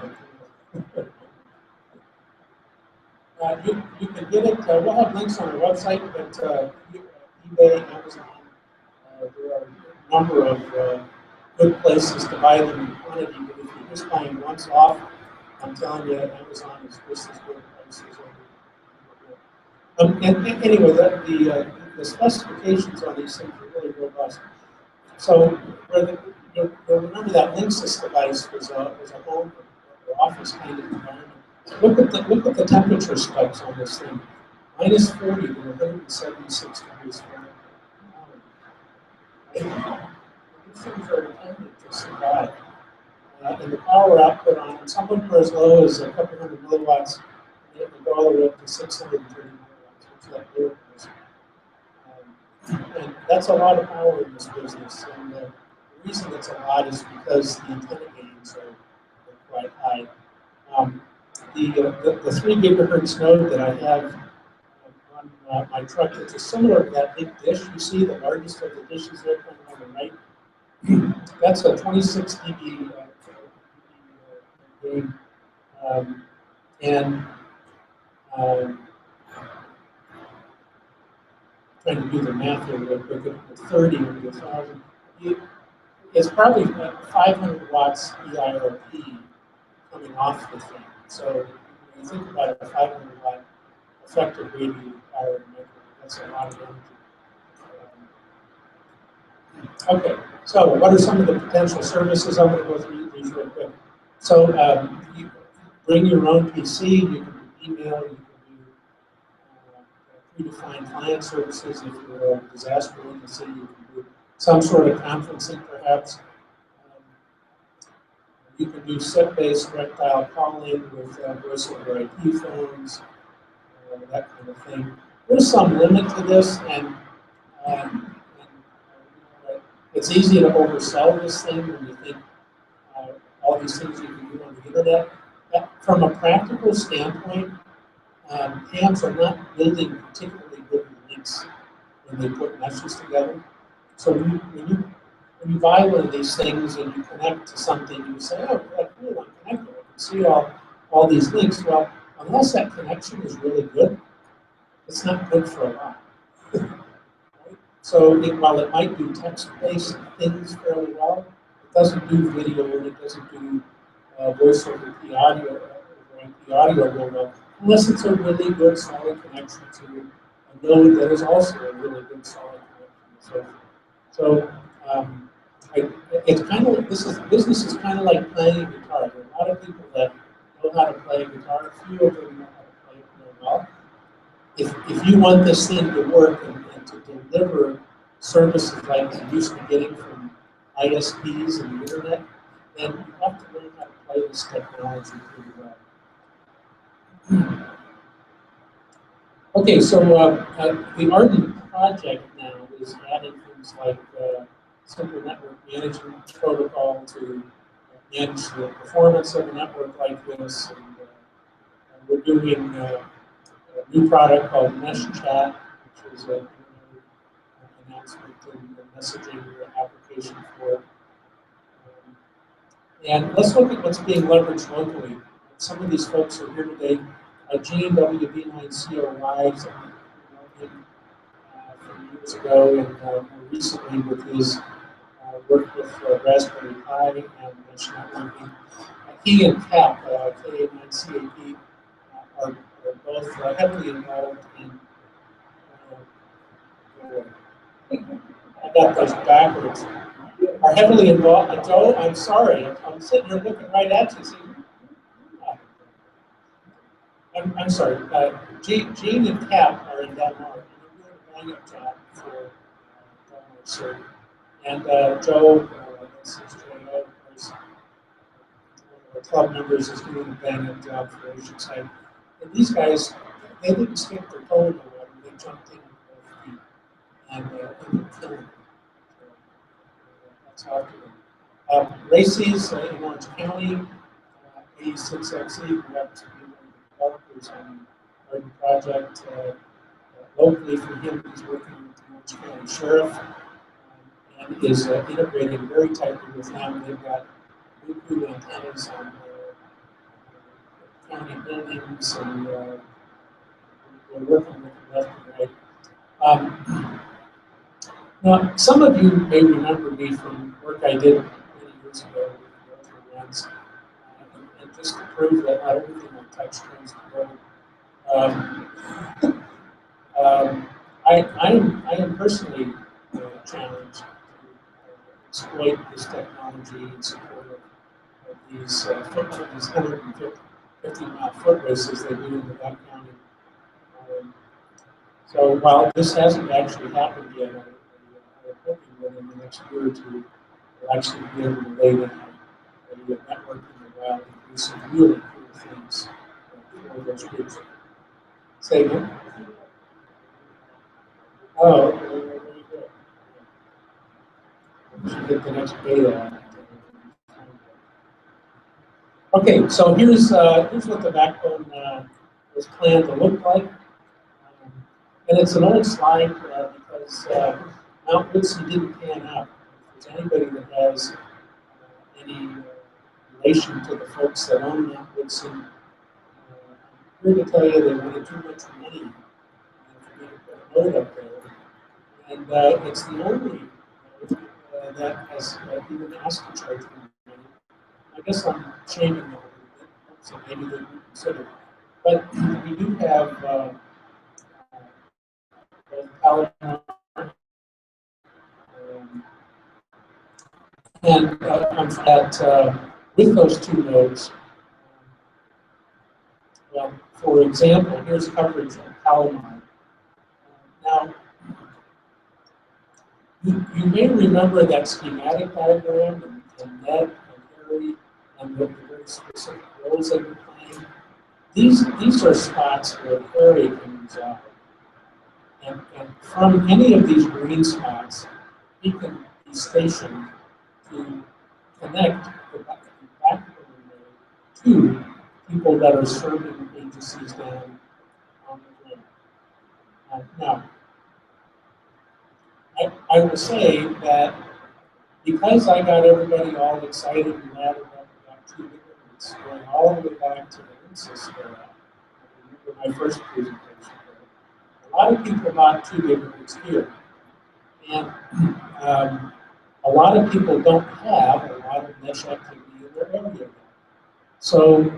You can get it. We'll have links on our website, but eBay, Amazon, there are a number of good places to buy them in quantity. But if you're just buying once off, I'm telling you, Amazon is just as good prices. And anyway, the specifications on these things are really robust. So you'll remember that Linksys device was a home or office kind of environment. Look at the temperature spikes on this thing. -40 to 176 degrees Fahrenheit. These things are intended to survive. And the power output on them, some of them are as low as a couple hundred milliwatts, and they go all the way up to 630 milliwatts, which is like real crazy. And that's a lot of power in this business. And the reason it's a lot is because the antenna gains are quite high. The 3 gigahertz node that I have on my truck, which is similar to that big dish you see, the largest of the dishes there on the right. That's a 26 dB gain. Trying to do the math here real quick, with 30 and 1,000, it's probably 500 watts EIRP coming off the thing. So when you think about a 500 watt effective radiated power emitter, that's a lot of energy. Okay, so what are some of the potential services? I'm going to go through these real quick. So you bring your own PC, you can do email, you can do predefined client services. If you're a disaster agency, you can do some sort of conferencing perhaps. You can do SIP-based direct dial calling with voice over IP phones, that kind of thing. There's some limit to this, and it's easy to oversell this thing when you think all these things you can do on the internet. From a practical standpoint, hams are not building particularly good links when they put meshes together. So when you buy one of these things and you connect to something, you say, oh, that's cool, I'm connected. I can see all these links. Well, unless that connection is really good, it's not good for a lot. Right? So while it might do text-based things fairly well, it doesn't do video and it doesn't do voice over IP audio real well, unless it's a really good solid connection to a node that is also a really good solid connection. So it's kind of business is kind of like playing a guitar. There are a lot of people that know how to play a guitar. A few of them know how to play it really well. If you want this thing to work and to deliver services like you're used to getting from ISPs and the internet, then you have to learn how to play this technology pretty well. Okay, so the AREDN project now is adding things like simple network management protocol to manage the performance of a network like this. And we're doing a new product called Mesh Chat, which is an announcement and messaging application for it. And let's look at what's being leveraged locally. Some of these folks are here today. Gene WB9CO Lives from years ago, and more recently with his work with Raspberry Pi and mesh networking. He and CAP, KA9CAP, are both heavily involved in. I got those backwards. Are heavily involved. Joe, I'm sorry. I'm sitting here looking right at you. I'm sorry. Gene and Cap are in Denmark, and they're doing a bang-up job for Denmark, sir. And Joe, that's his JO, one of our club members, is doing a bang-up job for Oceanside. And these guys, they didn't stick their toe in the water; they jumped in with both feet and killed them. So, that's how to do it. Races in Orange County, 86XE, we have to be developers on the project. locally for him, he's working with the Orange County Sheriff and is integrating very tightly with them. They've got Bluetooth antennas on county buildings, and we're working with them left and right. Now, some of you may remember me from work I did many years ago with the ones, and just to prove that not everything I touch turns to gold. I am personally challenged to exploit this technology in support of these 150-mile foot races they do in the back county. So while this hasn't actually happened yet, I'm hoping that in the next year or two, we'll actually be able to lay down a network in the wild and do some really cool things for those groups. Say again? Oh, okay, very good. We should get the next beta out. Okay, so here's what the backbone was planned to look like. And it's an old slide because Mount Woodson didn't pan out. If there's anybody that has any relation to the folks that own Mount Woodson, I'm here to tell you they wanted too much money for me to put a road up there. And it's the only road that has even asked to charge me money. I guess I'm shaming them a little bit, so maybe they would consider. But we do have Palomar, and with those two nodes, well, for example, here's coverage of Palomar. Now, you may remember that schematic diagram and Ned and Harry and the very specific roles they were playing. These are spots where Harry can reside. And from any of these green spots, he can be stationed to connect the backbone to people that are serving agencies down on the ground. Now, I will say that because I got everybody all excited and mad about 2 gigahertz going all the way back to the INSYS era, I remember my first presentation, a lot of people bought 2 gigahertz here. And a lot of people don't have a lot of mesh activity in their area. So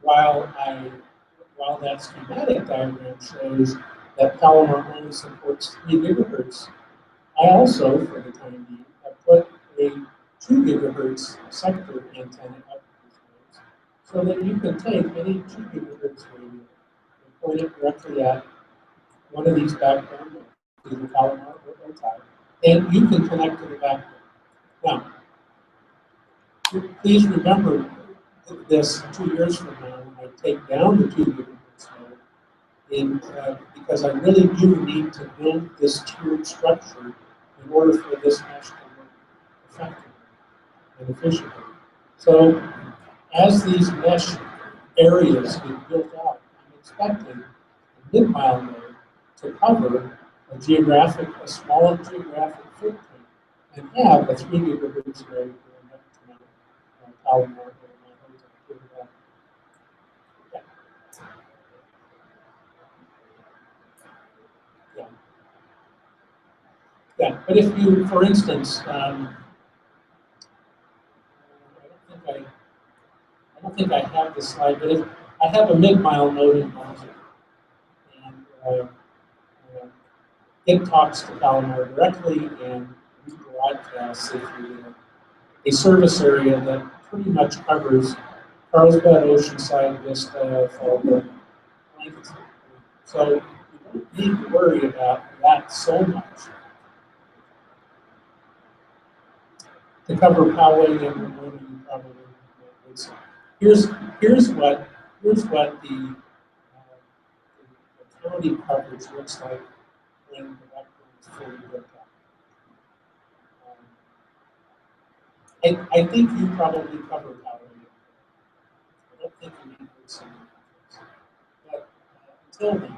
while that schematic diagram shows that Palomar only supports 3 gigahertz, I also, for the time being, have put a 2 gigahertz sector antenna up these nodes so that you can take any 2 gigahertz radio and point it directly at one of these backbone nodes, either Palomar or OTI, and you can connect to the backbone. Now, please remember this 2 years from now when I take down the 2 gigahertz node, because I really do need to build this tiered structure in order for this mesh to work effectively and efficiently. So as these mesh areas get built out, I'm expecting the mid-mile node to cover a smaller geographic footprint and have a 3 gigahertz node going up to Mount Palomar or Mount Hotel. Yeah, but if you, for instance, I don't think I have this slide, but if I have a mid-mile node in Mountain, and it talks to Palomar directly and broadcasts it through a service area that pretty much covers Carlsbad, Oceanside, Vista, Fallbrook, Lancaster. So you don't need to worry about that so much. To cover Poway and Ramona, you probably would say. Here's what the county coverage looks like when the backbone is fully built up. I think you probably cover Poway. I don't think you need to see it. But until then,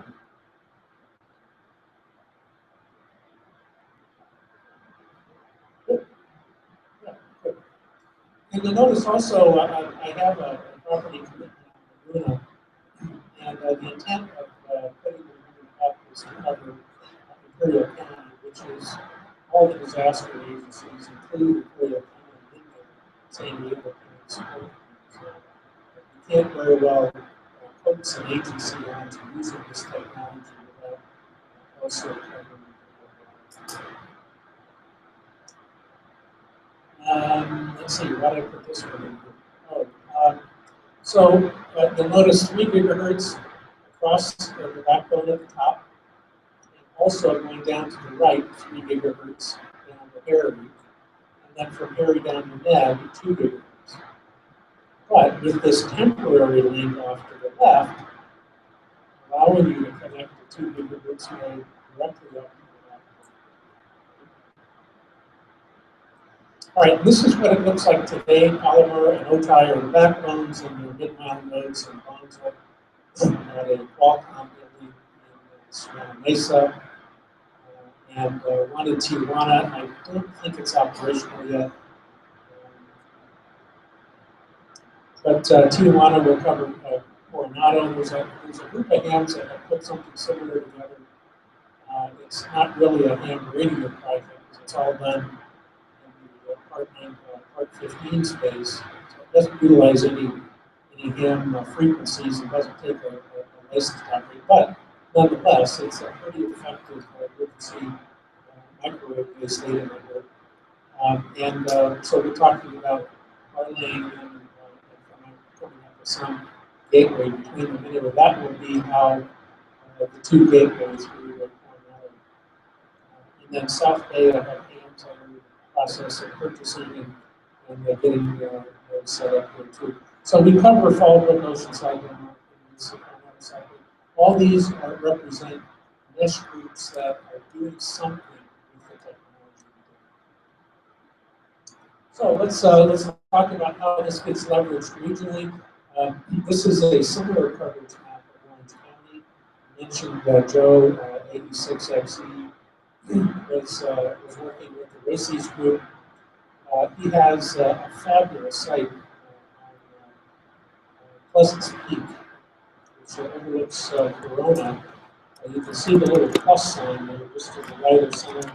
And you'll notice also, I have a property commitment on Laguna, and the intent of putting the money up is to cover Imperial County, which is all the disaster agencies, including Imperial County, in the San Diego County support. So you can't very well focus an agency on to using this technology without also covering. Let's see, why did I put this one in here? So you'll notice 3 gigahertz across the backbone at the top, and also going down to the right, 3 gigahertz down to Harry, and then from Harry down to Ned, 2 gigahertz. But with this temporary link off to the left, allowing you to connect the 2 gigahertz node directly up to the left. All right, this is what it looks like today. Palomar and Otay are the backbones, and their mid-mile nodes and Bonzo at a Qualcomm building in Serena Mesa, and one in Tijuana. I don't think it's operational yet, but Tijuana will cover Coronado. There's a group of hams that have put something similar together. It's not really a ham radio project because it's all done Part 9, Part 15 space, so it doesn't utilize any ham frequencies and doesn't take a license copy, but nonetheless, it's a pretty effective frequency microwave-based data network. So we're talking about parlaying and coming up with some gateway between them. Anyway, that will be how the 2 gateways will be and then South Bay, I have hams under the process of purchasing and getting those set up here too. So we cover Fallbrook, Oceanside, and all these represent mesh groups that are doing something with the technology. So let's talk about how this gets leveraged regionally. This is a similar coverage map of Orange County. I mentioned Joe, 86XE. Was working with the RACES group. He has a fabulous site on Pleasant's Peak, which overlooks Corona. You can see the little plus sign there just to the right of center.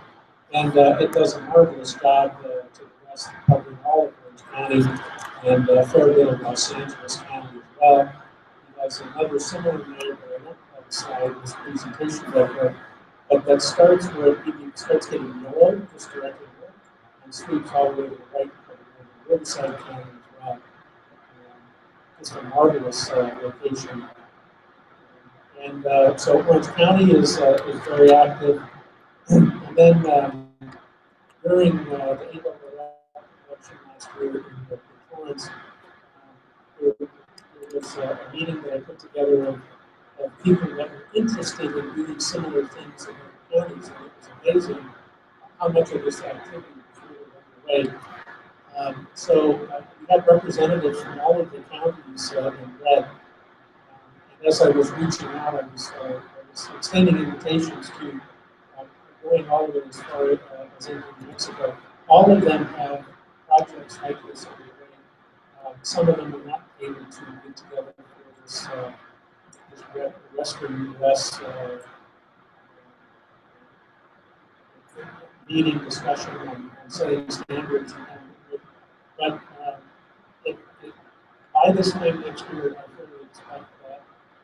And it does a marvelous job to the west, covering all of Orange County and a fair bit of Los Angeles County as well. He has another similar map that I don't have a slide in this presentation, but that starts where it starts getting yellow, just directly north, and sweeps all the way to the right, the Riverside County as well. It's a marvelous location. And so Orange County is very active. And then during the election last year in Florence, there was a meeting that I put together of people that were interested in doing similar things in their counties, and it was amazing how much of this activity was really underway. So we had representatives from all of the counties in red. And as I was reaching out, I was extending invitations to going all the way as far as into New Mexico. All of them have projects like this underway. Some of them are not able to get together for this Western U.S. Meeting discussion on setting standards. But by this time next year, I fully expect that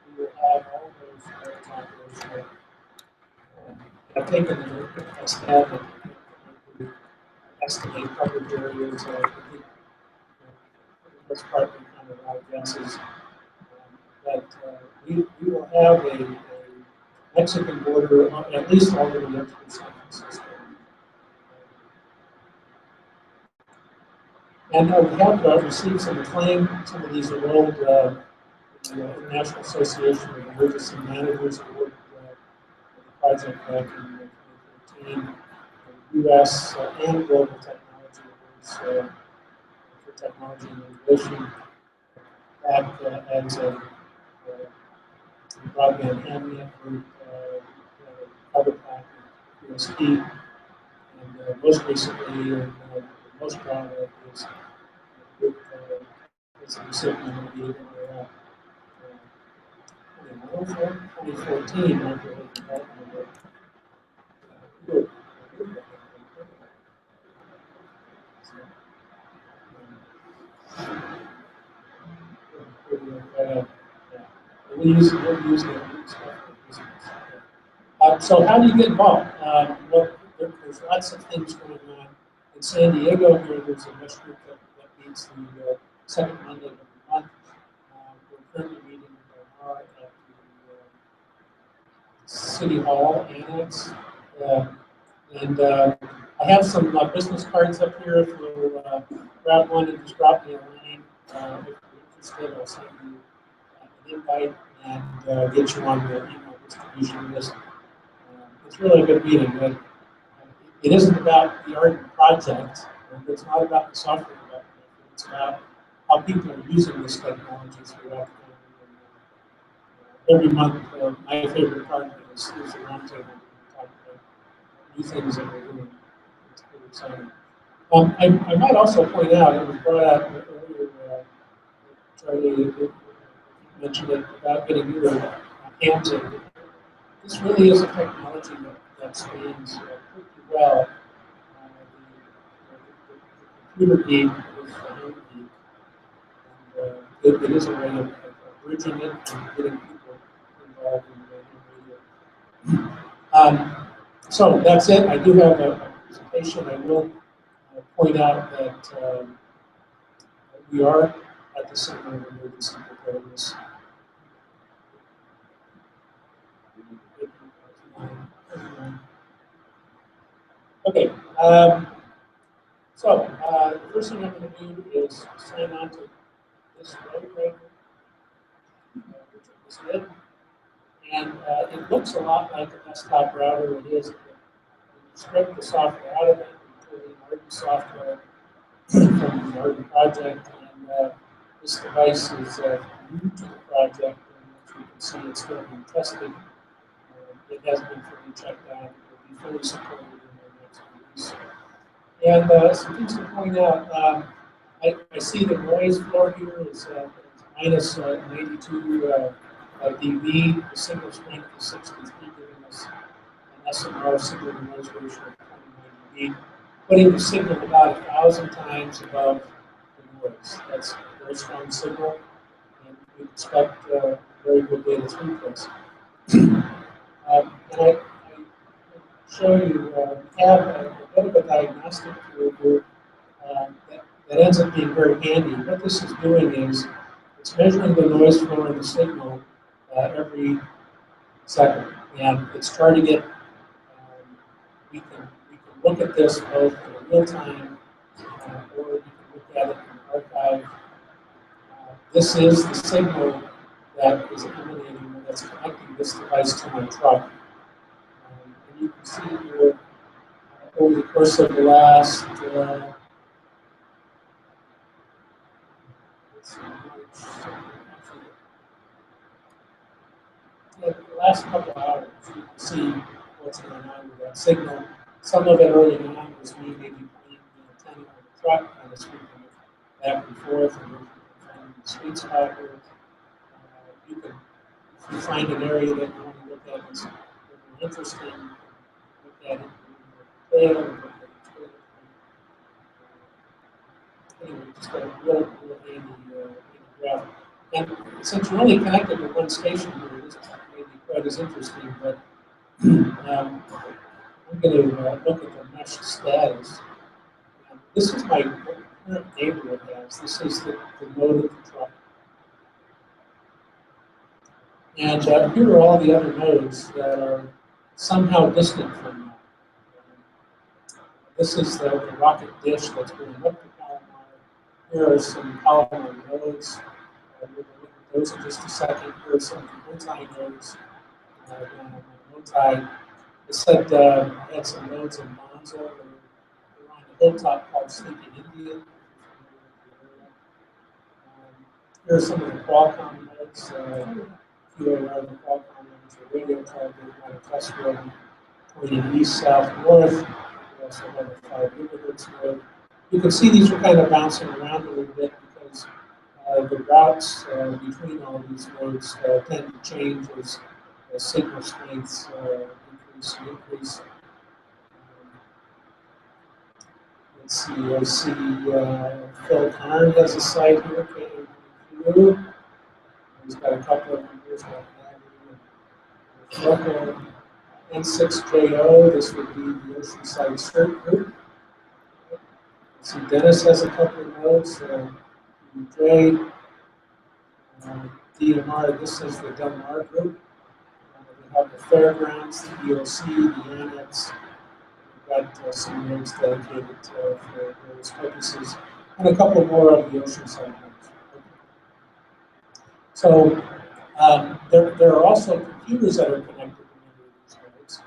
we will have all those operational. I've taken a stab at estimate coverage areas. I think that's partly kind of our guesses. But we will have a Mexican border, at least all the way up to San Francisco. And we have received some acclaim. Some of these are old, the International Association of Emergency Managers Award the project back in 2013. U.S. And Global Technology Awards for Technology and Innovation. That as a broadband handnet group, other pack, USP, and most recently, most proud of is with it's a recipient of the 2014, we use so how do you get involved? Well, there's lots of things going on. In San Diego here, there's a mesh group that meets the second Monday of the month. We're currently meeting with Palomar at the City Hall Annex. I have some business cards up here. If you'll grab one and just drop me a line, if you're interested, I'll send you an invite and get you on the email distribution list. It's really a good meeting. But it isn't about the AREDN project, and it's not about the software development. It's about how people are using this technology throughout the country. Every month, my favorite part is the roundtable. We talk about new things that we're doing. It's pretty exciting. I might also point out, it was brought out earlier, Charlie mentioned it about getting your hands in. This really is a technology that spans pretty well. The computer geek is the hand geek. And, it is a way of bridging it and getting people involved in radio. So that's it. I do have a presentation. I will point out that we are at the Center of Emergency Preparedness. Okay, so the first thing I'm going to do is sign on to this web browser, which I just did. And it looks a lot like a desktop router. It is. You strip the software out of it, you put in AREDN software from the AREDN project, and this device is new to the project, and as you can see, it's still being tested. It has been fully checked out. It will be fully supported in the next release. And some things to point out. I see the noise floor here is minus 92 dB. The signal strength is 63, giving us an SMR signal to noise ratio of 29 dB, putting the signal about 1,000 times above the noise. That's a very strong signal, and we expect very good data throughput. And I show you have a bit of a diagnostic tool here that ends up being very handy. What this is doing is it's measuring the noise floor in the signal every second, and it's charting it. We can look at this both in real time, or we can look at it in archive. This is the signal that is emanating when it's connecting this device to my truck. And you can see here over the course of the last the last couple of hours, you can see what's going on with that signal. Some of it early on was me maybe playing the antenna on the truck, kind of sweeping it back and forth, and finding the sweet spot here. You can, if you find an area that you want to look at that's really interesting, look at it in detail, look at it. Anyway, just a real handy graph. And since you're only connected to one station here, this may be quite as interesting, but I'm going to look at the mesh status. This is my current neighborhood has. This is the node of the truck. And here are all the other nodes that are somehow distant from that. This is the rocket dish that's going up to Palomar. Here are some Palomar nodes. We'll look at those in just a second. Here are some multi-nodes. Multi. I said I had some nodes in Monza. They're on the hilltop called Sleeping Indian. Here are some of the Qualcomm nodes. Here are the Qualcomm nodes, the radio target, on a terrestrial pointing east, south, north. We also have a 5 gigahertz node. You can see these are kind of bouncing around a little bit because the routes between all these nodes tend to change as signal strengths decrease and increase. Let's see, I see Phil Karn has a site here, KU. He's got a couple of numbers like that. N6JO, this would be the Oceanside CERT group. See, Dennis has a couple of nodes. J, DMR, this is the Delmar group. We have the fairgrounds, the EOC, the annex. We've got some nodes dedicated for various purposes, and a couple more of the Oceanside nodes. So there are also computers that are connected to many of these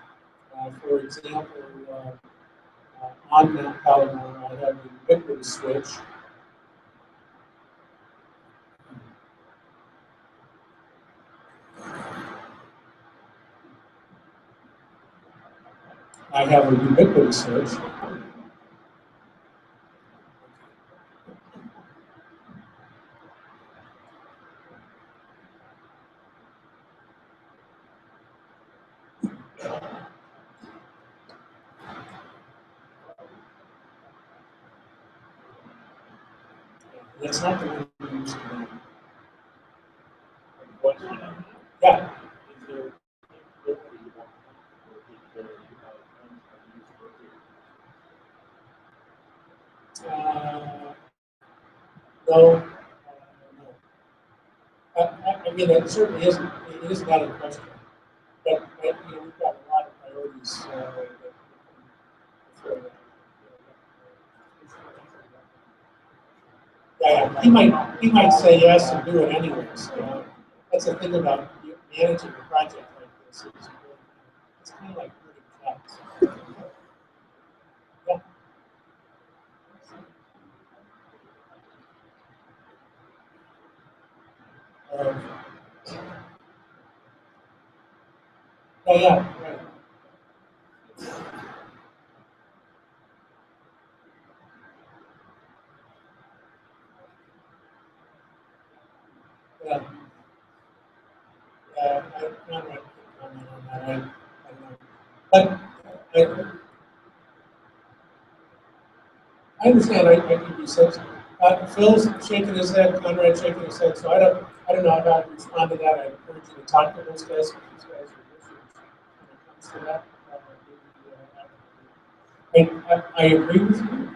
nodes. For example, on Mount Palomar, I have the ubiquity switch. I have a ubiquity switch. That's not the one we use today. Yeah. No. I mean, it certainly isn't. It is not a question. But you know, we've got a lot of priorities. Yeah, he might say yes and do it anyway. So that's the thing about managing a project like this. It's kind of like herding cats. Yeah. Yeah, right. Yeah. I'm not right comment on that. I don't know. But I understand. I can be sensitive. Phil's shaking his head. Conrad's shaking his head. So I don't know how to respond to that. I encourage you to talk to those guys. If these guys are issues when it comes to that. I agree with you.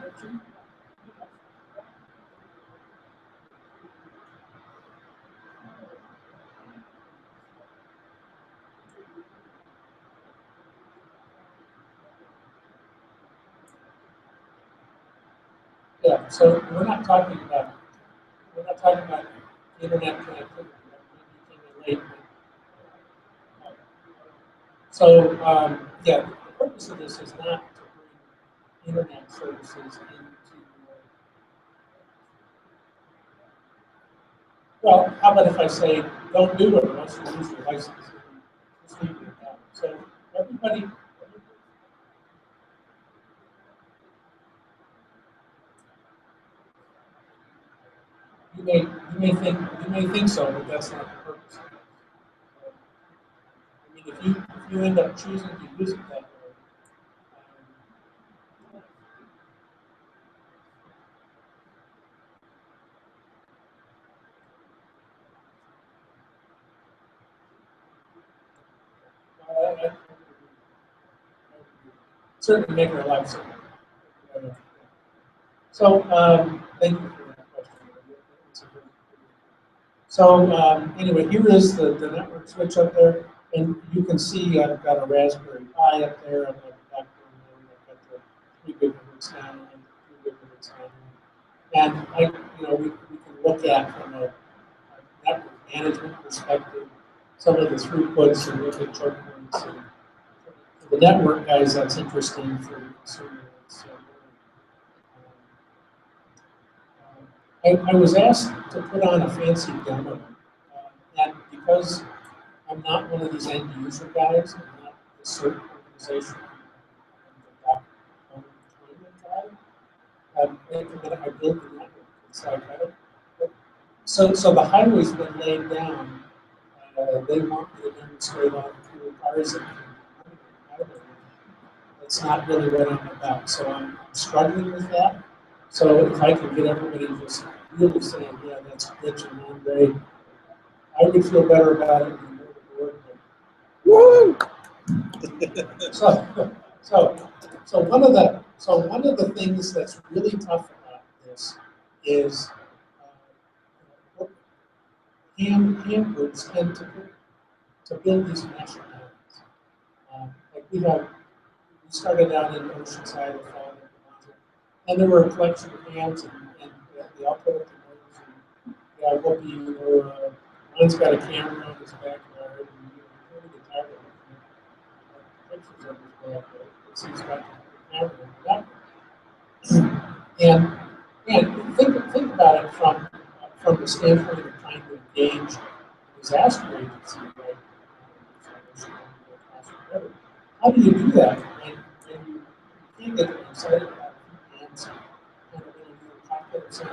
Yeah. So we're not talking about internet connectivity. You came in late. So yeah, the purpose of this is not to bring internet services into. Well, how about if I say, don't do it unless you use your license? Just leave it at that. So everybody, you may think so, but that's not the purpose. I mean, if you end up choosing to use it that way, I certainly make our lives simpler. So thank you for that question. So anyway, here is the network switch up there, and you can see I've got a Raspberry Pi up there. I've got the backbone node. I've got the 3 gigahertz down and 2 gigahertz down. And we can look at from a network management perspective some of the throughputs and look at choke points. And for the network guys, that's interesting. For the consumer, it's I was asked to put on a fancy demo, and because I'm not one of these end user guys, I'm not the CERT organization, I'm the document guy. I built the network. It's like, so the highway's been laid down. They want me to demonstrate all the cool cars that can run on the highway. It's not really what I'm about. So I'm struggling with that. So if I could get everybody just really saying, yeah, that's rich and Andre, I would feel better about it than the board. Woo! So one of the things that's really tough about this is ham groups tend to build these national islands. Like we started out in Oceanside or Fall, and there were a collection of hams, and they all put up the nose, and yeah, what do you know? One's got a camera on his backyard, and really get tired of pictures of his backyard. He's got the camera on the backyard. And think about it from the standpoint of trying to engage a disaster agency, right? How do you do that when you can't get them excited about it? And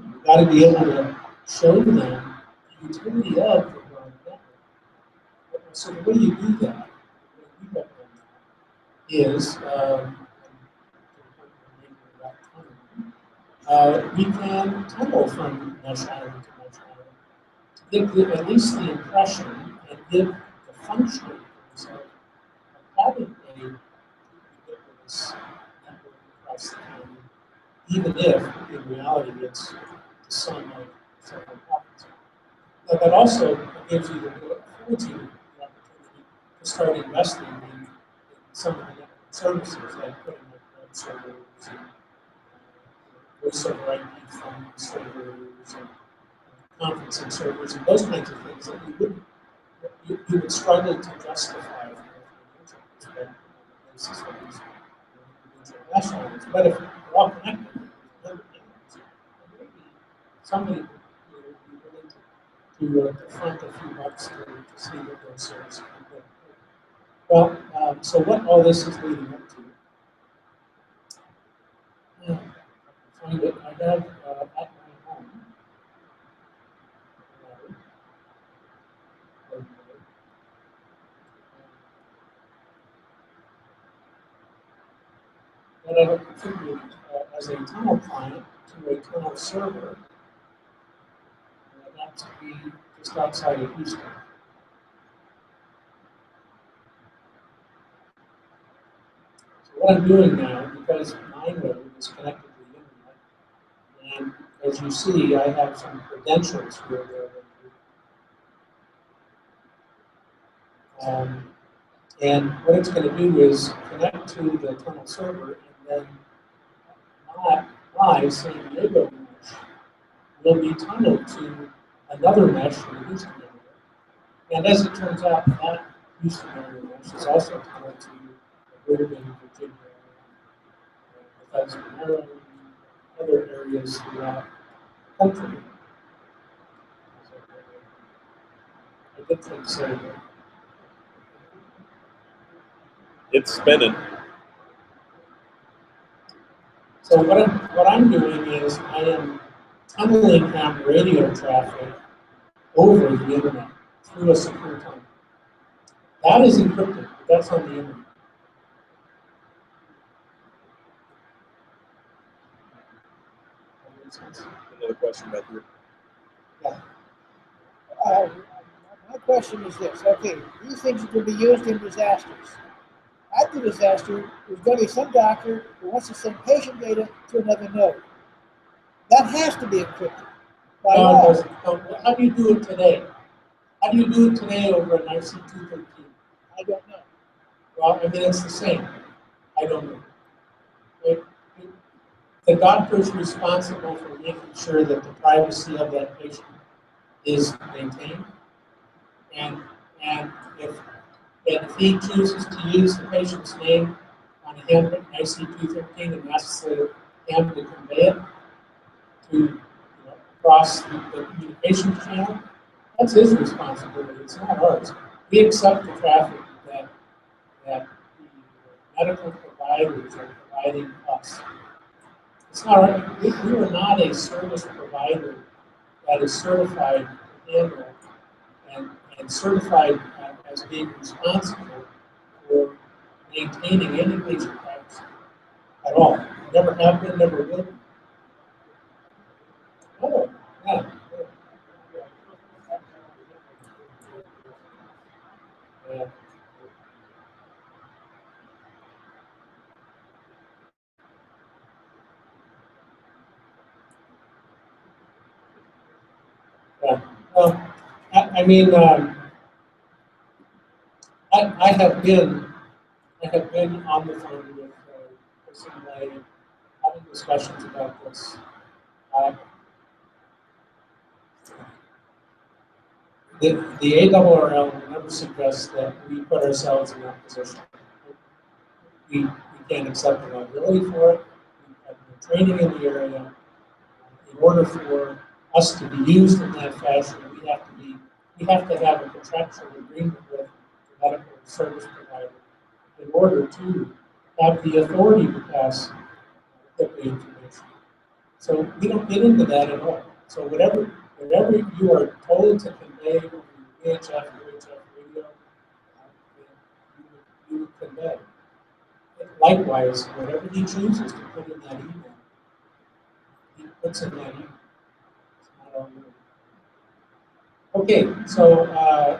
you've got to be able to show them the utility of the broad network. So the way you do that, the way we have done that, is we can tunnel from mesh island to mesh island to give at least the impression and give the function of having a ubiquitous network across the county, even if in reality it's the sum of several pockets. But that also gives you affords you the opportunity to start investing in some of the network services, like putting up web servers and voice over IP phone servers and conferencing servers and those kinds of things that you would struggle to justify from a financial perspective on the basis of these international ones. But if they're all connected, maybe somebody would be willing to front a few bucks to see what those services can do. Well, so what all this is leading up to. Find it. I have at my home. That I have configured as a tunnel client to a tunnel server. That to be just outside of Houston. So what I'm doing now, because my node is connected to the internet, and as you see, I have some credentials here. And what it's going to do is connect to the tunnel server, and then my San Diego mesh will be tunneled to another mesh in the Houston area. And as it turns out, that Houston area mesh is also tunneled to Bourbon, Virginia, Bethesda, Maryland, other areas throughout the country. I did think so. It's spinning. So what I'm doing is I am tunneling ham radio traffic over the internet through a secure tunnel. That is encrypted, but that's on the internet. That makes sense? Another question back here. Yeah. My question is this. Okay, these things can be used in disasters. After disaster, there's going to be some doctor who wants to send patient data to another node. That has to be encrypted. By law. How do you do it today? How do you do it today over an IC213? I don't know. Well, I mean, it's the same. I don't know. The doctor is responsible for making sure that the privacy of that patient is maintained. And if he chooses to use the patient's name on a handwritten IC213 and asks the ham to convey it to across the communication channel, that's his responsibility. It's not ours. We accept the traffic that the medical providers are providing us. It's not, we are not a service provider that is certified to handle and certified as being responsible for maintaining any major pipes at all. Never have been, never will be. Oh, yeah. Yeah. Yeah. Well, I mean, I have been on the phone with somebody having discussions about this. Uh, the ARRL will never suggest that we put ourselves in that position. We can't accept the liability for it. We have no training in the area. In order for us to be used in that fashion, we have to have a contractual agreement with the medical service provider in order to have the authority to pass the information. So we don't get into that at all. So whatever you are told to convey over the VHF radio, you would convey. Likewise, whatever he chooses to put in that email, he puts in that email. It's not our rule. Okay, so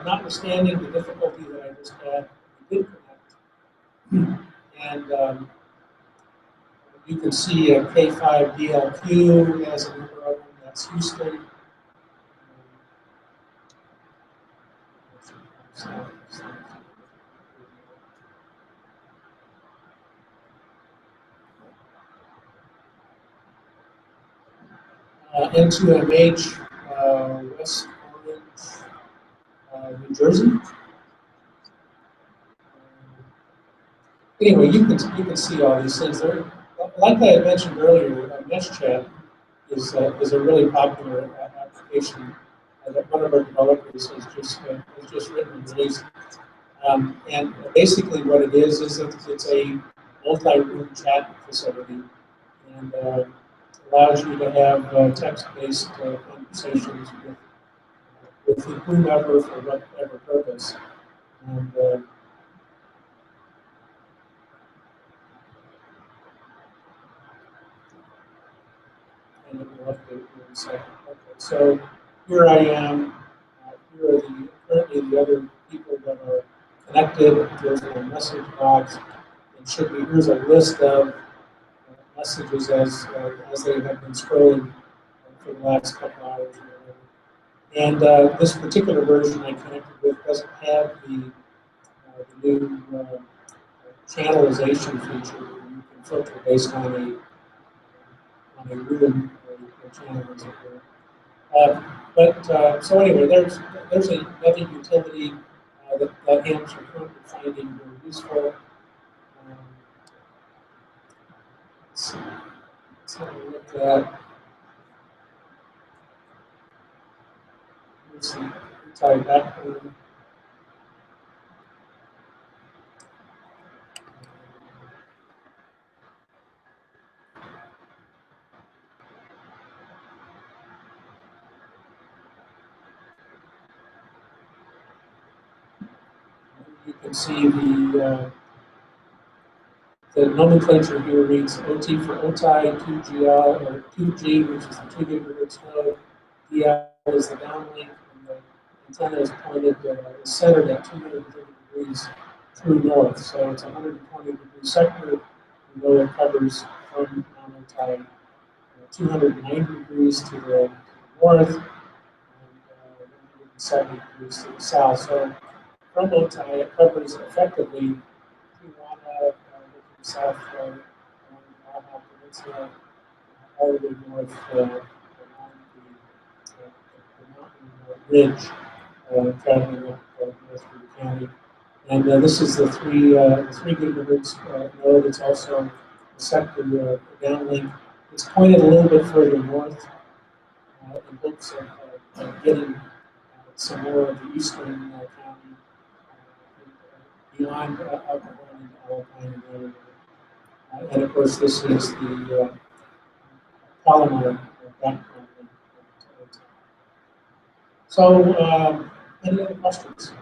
notwithstanding the difficulty that I just had, we did connect. And you can see a K5DLQ as a number of them. That's Houston. N2MH, West Orange, New Jersey. Anyway, you can see all these things. They're, like I had mentioned earlier, MeshChat is a really popular application that one of our developers has just written and released. And basically, what it is it's a multi-room chat facility, and allows you to have text-based conversations with whomever for whatever purpose. And and it will update you in a second. Okay, so here I am. Here are currently the other people that are connected. There's a message box. It should be, here's a list of messages as they have been scrolling for the last couple hours. And this particular version I connected with doesn't have the new channelization feature where you can filter based on a room or channel as it were. But so anyway, there's another utility that hams are currently finding very useful. Let's have a look at. Let's see, tie back. You can see the nomenclature here reads OT for OTI, 2GL, or 2G, which is the 2 gigahertz node. DL is the downlink, and the antenna is pointed, is centered at 230 degrees true north. So it's a 120 degree sector. We know it covers from non-OTI 290 degrees to the north, and 170 degrees to the south. So from OTI, it covers effectively Tijuana, the south along the Baja Peninsula, all the way north along the mountain ridge traveling up north through the county. And this is the 3 gigahertz node. It's also a sector downlink. It's pointed a little bit further north in hopes of getting some more of the eastern county beyond Alcohol and Alpine and Area. And of course, this is the Palomar background. So, any other questions?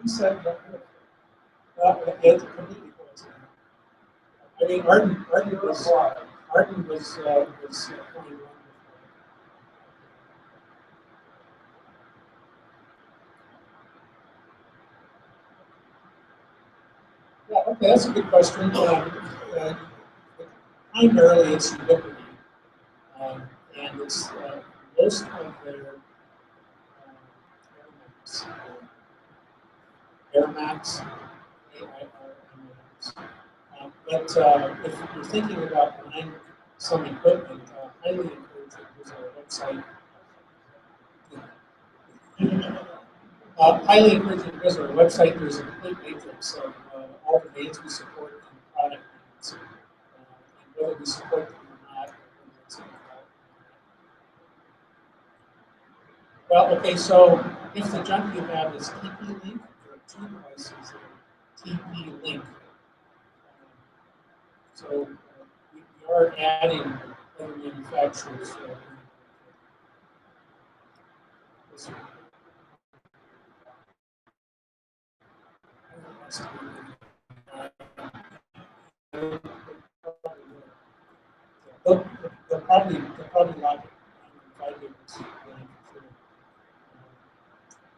He said that it's completely closed. I mean, Arden was going on. Yeah, okay, that's a good question. Primarily, it's ubiquity, and it's most of their Airmax, AIRMAX. But if you're thinking about buying some equipment, highly encourage you to visit our website. Highly encourage you to visit our website. There's a complete matrix of all the bands we support and product needs, and whether we support them or not. Well, okay, so if the junk you have is TP-Link, there are two devices that are TP-Link. So we are adding other manufacturers. They'll probably lock it in 5 years.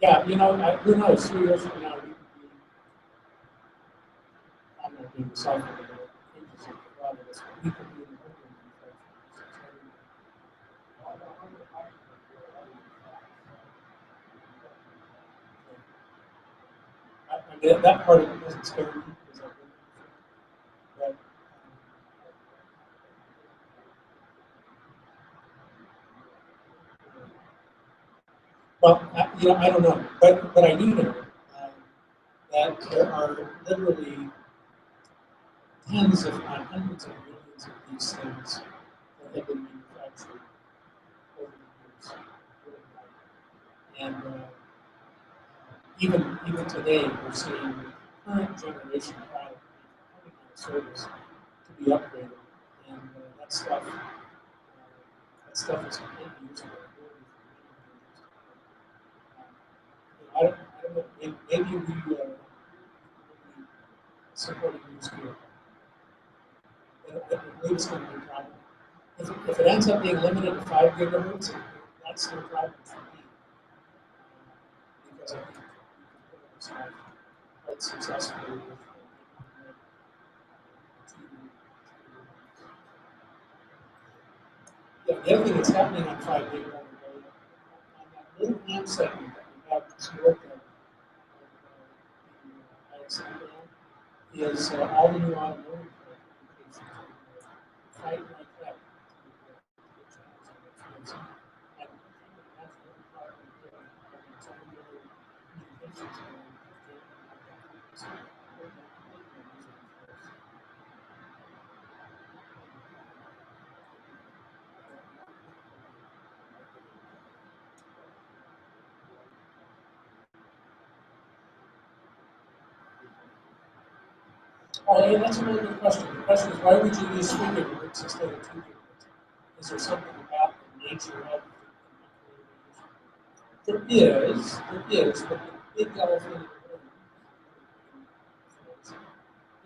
Yeah, you know, who knows? 3 years from now, we could be. I'm not being software, but we could be in the I mean, that part of it doesn't scare me because I've been there. Well, you know, I don't know, but I do know that there are literally tens, if not hundreds of millions of these things that have been manufactured over the years. And even today, we're seeing current generation product coming out of service to be upgraded, and that stuff is completely usable. I don't know. Maybe we support a new skill. I believe it's going to be a problem. If it ends up being limited to 5 gigahertz, that's no problem for me. Because I think it's quite successfully with yeah, the other thing that's happening on 5 gigahertz, on that little band segment that we have just north of IXM band, is all the new automotive applications. Right like that. Oh, yeah, that's a really good question. The question is, why would you use 3 gigahertz instead of 2 gigahertz? Is there something about the nature of the There is, but the big elephant in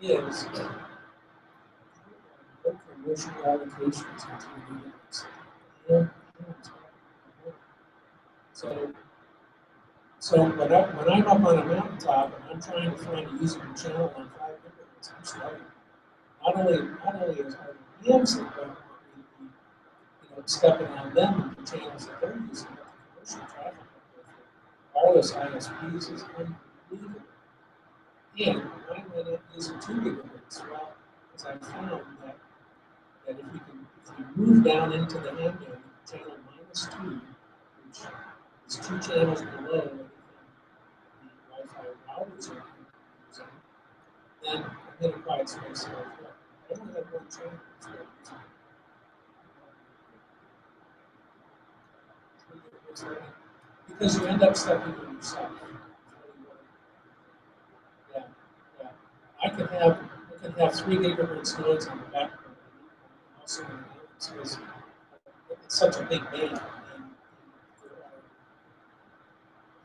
the room is what commercial allocations into the units. So when I'm up on a mountaintop and I'm trying to find a usable channel on 5 gigahertz, I'm struggling. Not only is our hands that don't want me to be, stepping on them and the channels that they're using, but the commercial traffic wireless ISPs is unbelievable. And why am I not using 2 gigahertz? Well, because I found that if you move down into the end of channel -2, which is 2 channels below anything the Wi-Fi routers are using, then I'm in a quiet space like that. only had one channel. Because you end up stepping on yourself. Yeah, yeah. I can have 3 gigahertz nodes on the background, and also because it's such a big band, and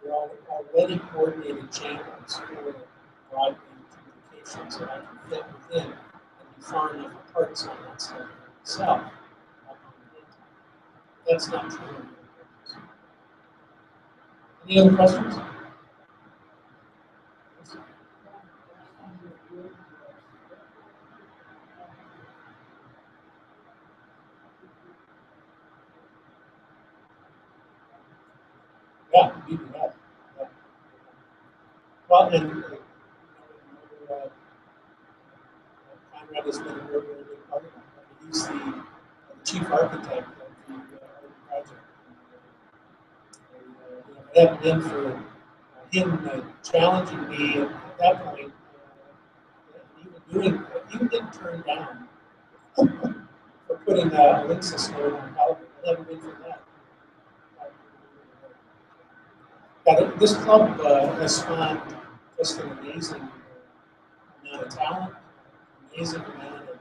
there are already coordinated channels for broadband communications that I can fit within and be far enough apart so I'm not stepping on myself. That's not true. Any other questions? Yeah, you can have. Yeah. Well, and Conrad has been a very, very big part of that. I mean, he's the chief architect of the project. If it hadn't been for him challenging me at that point, even didn't turn down for putting a link system on Palomar. It hadn't been for that. Yeah, this club has spawned just an amazing amount of talent, amazing amount of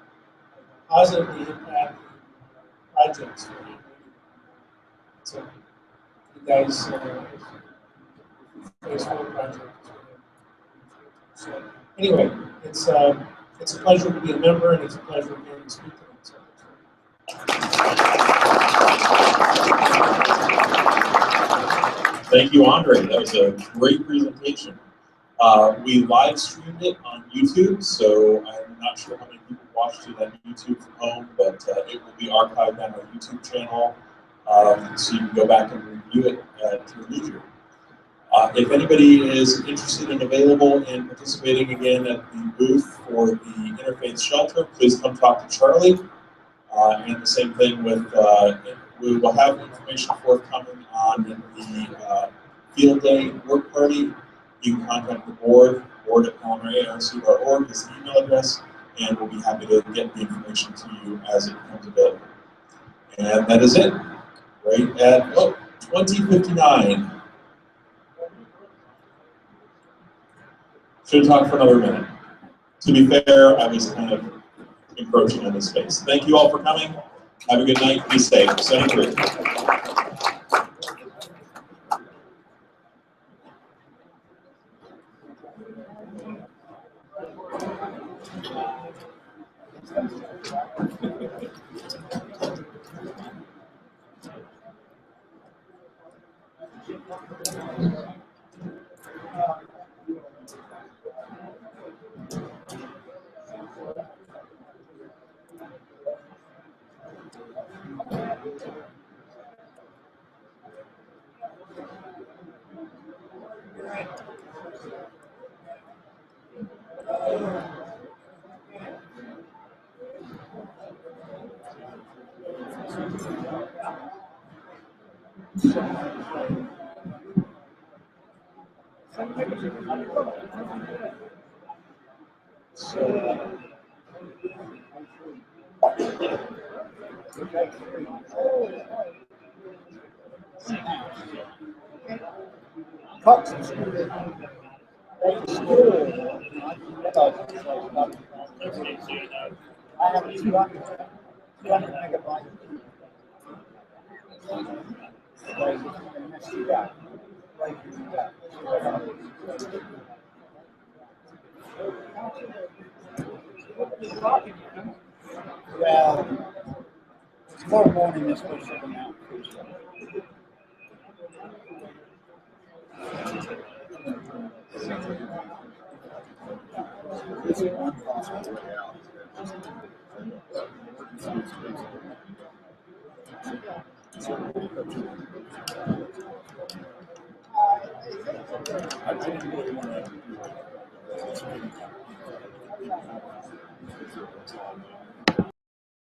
positively impacting projects for me. So, you guys, phase 4 project. So, anyway, it's a pleasure to be a member, and it's a pleasure to be able to speak to them. So, Thank you, Andre. That was a great presentation. We live streamed it on YouTube, so I'm not sure how many people watched it on YouTube from home, but it will be archived on our YouTube channel, so you can go back and review it at your leisure. If anybody is interested and available in participating again at the booth for the Interfaith Shelter, please come talk to Charlie. And the same thing with, we will have information forthcoming on the field day work party. You can contact the board at palomar.arc.org is the email address, and we'll be happy to get the information to you as it becomes available. And that is it, right at 20:59. Should talk for another minute. To be fair, I was kind of encroaching on this space. Thank you all for coming. Have a good night. Be safe. 73. I have a 200 megabyte. Well, tomorrow morning they're supposed to come out. I didn't really want to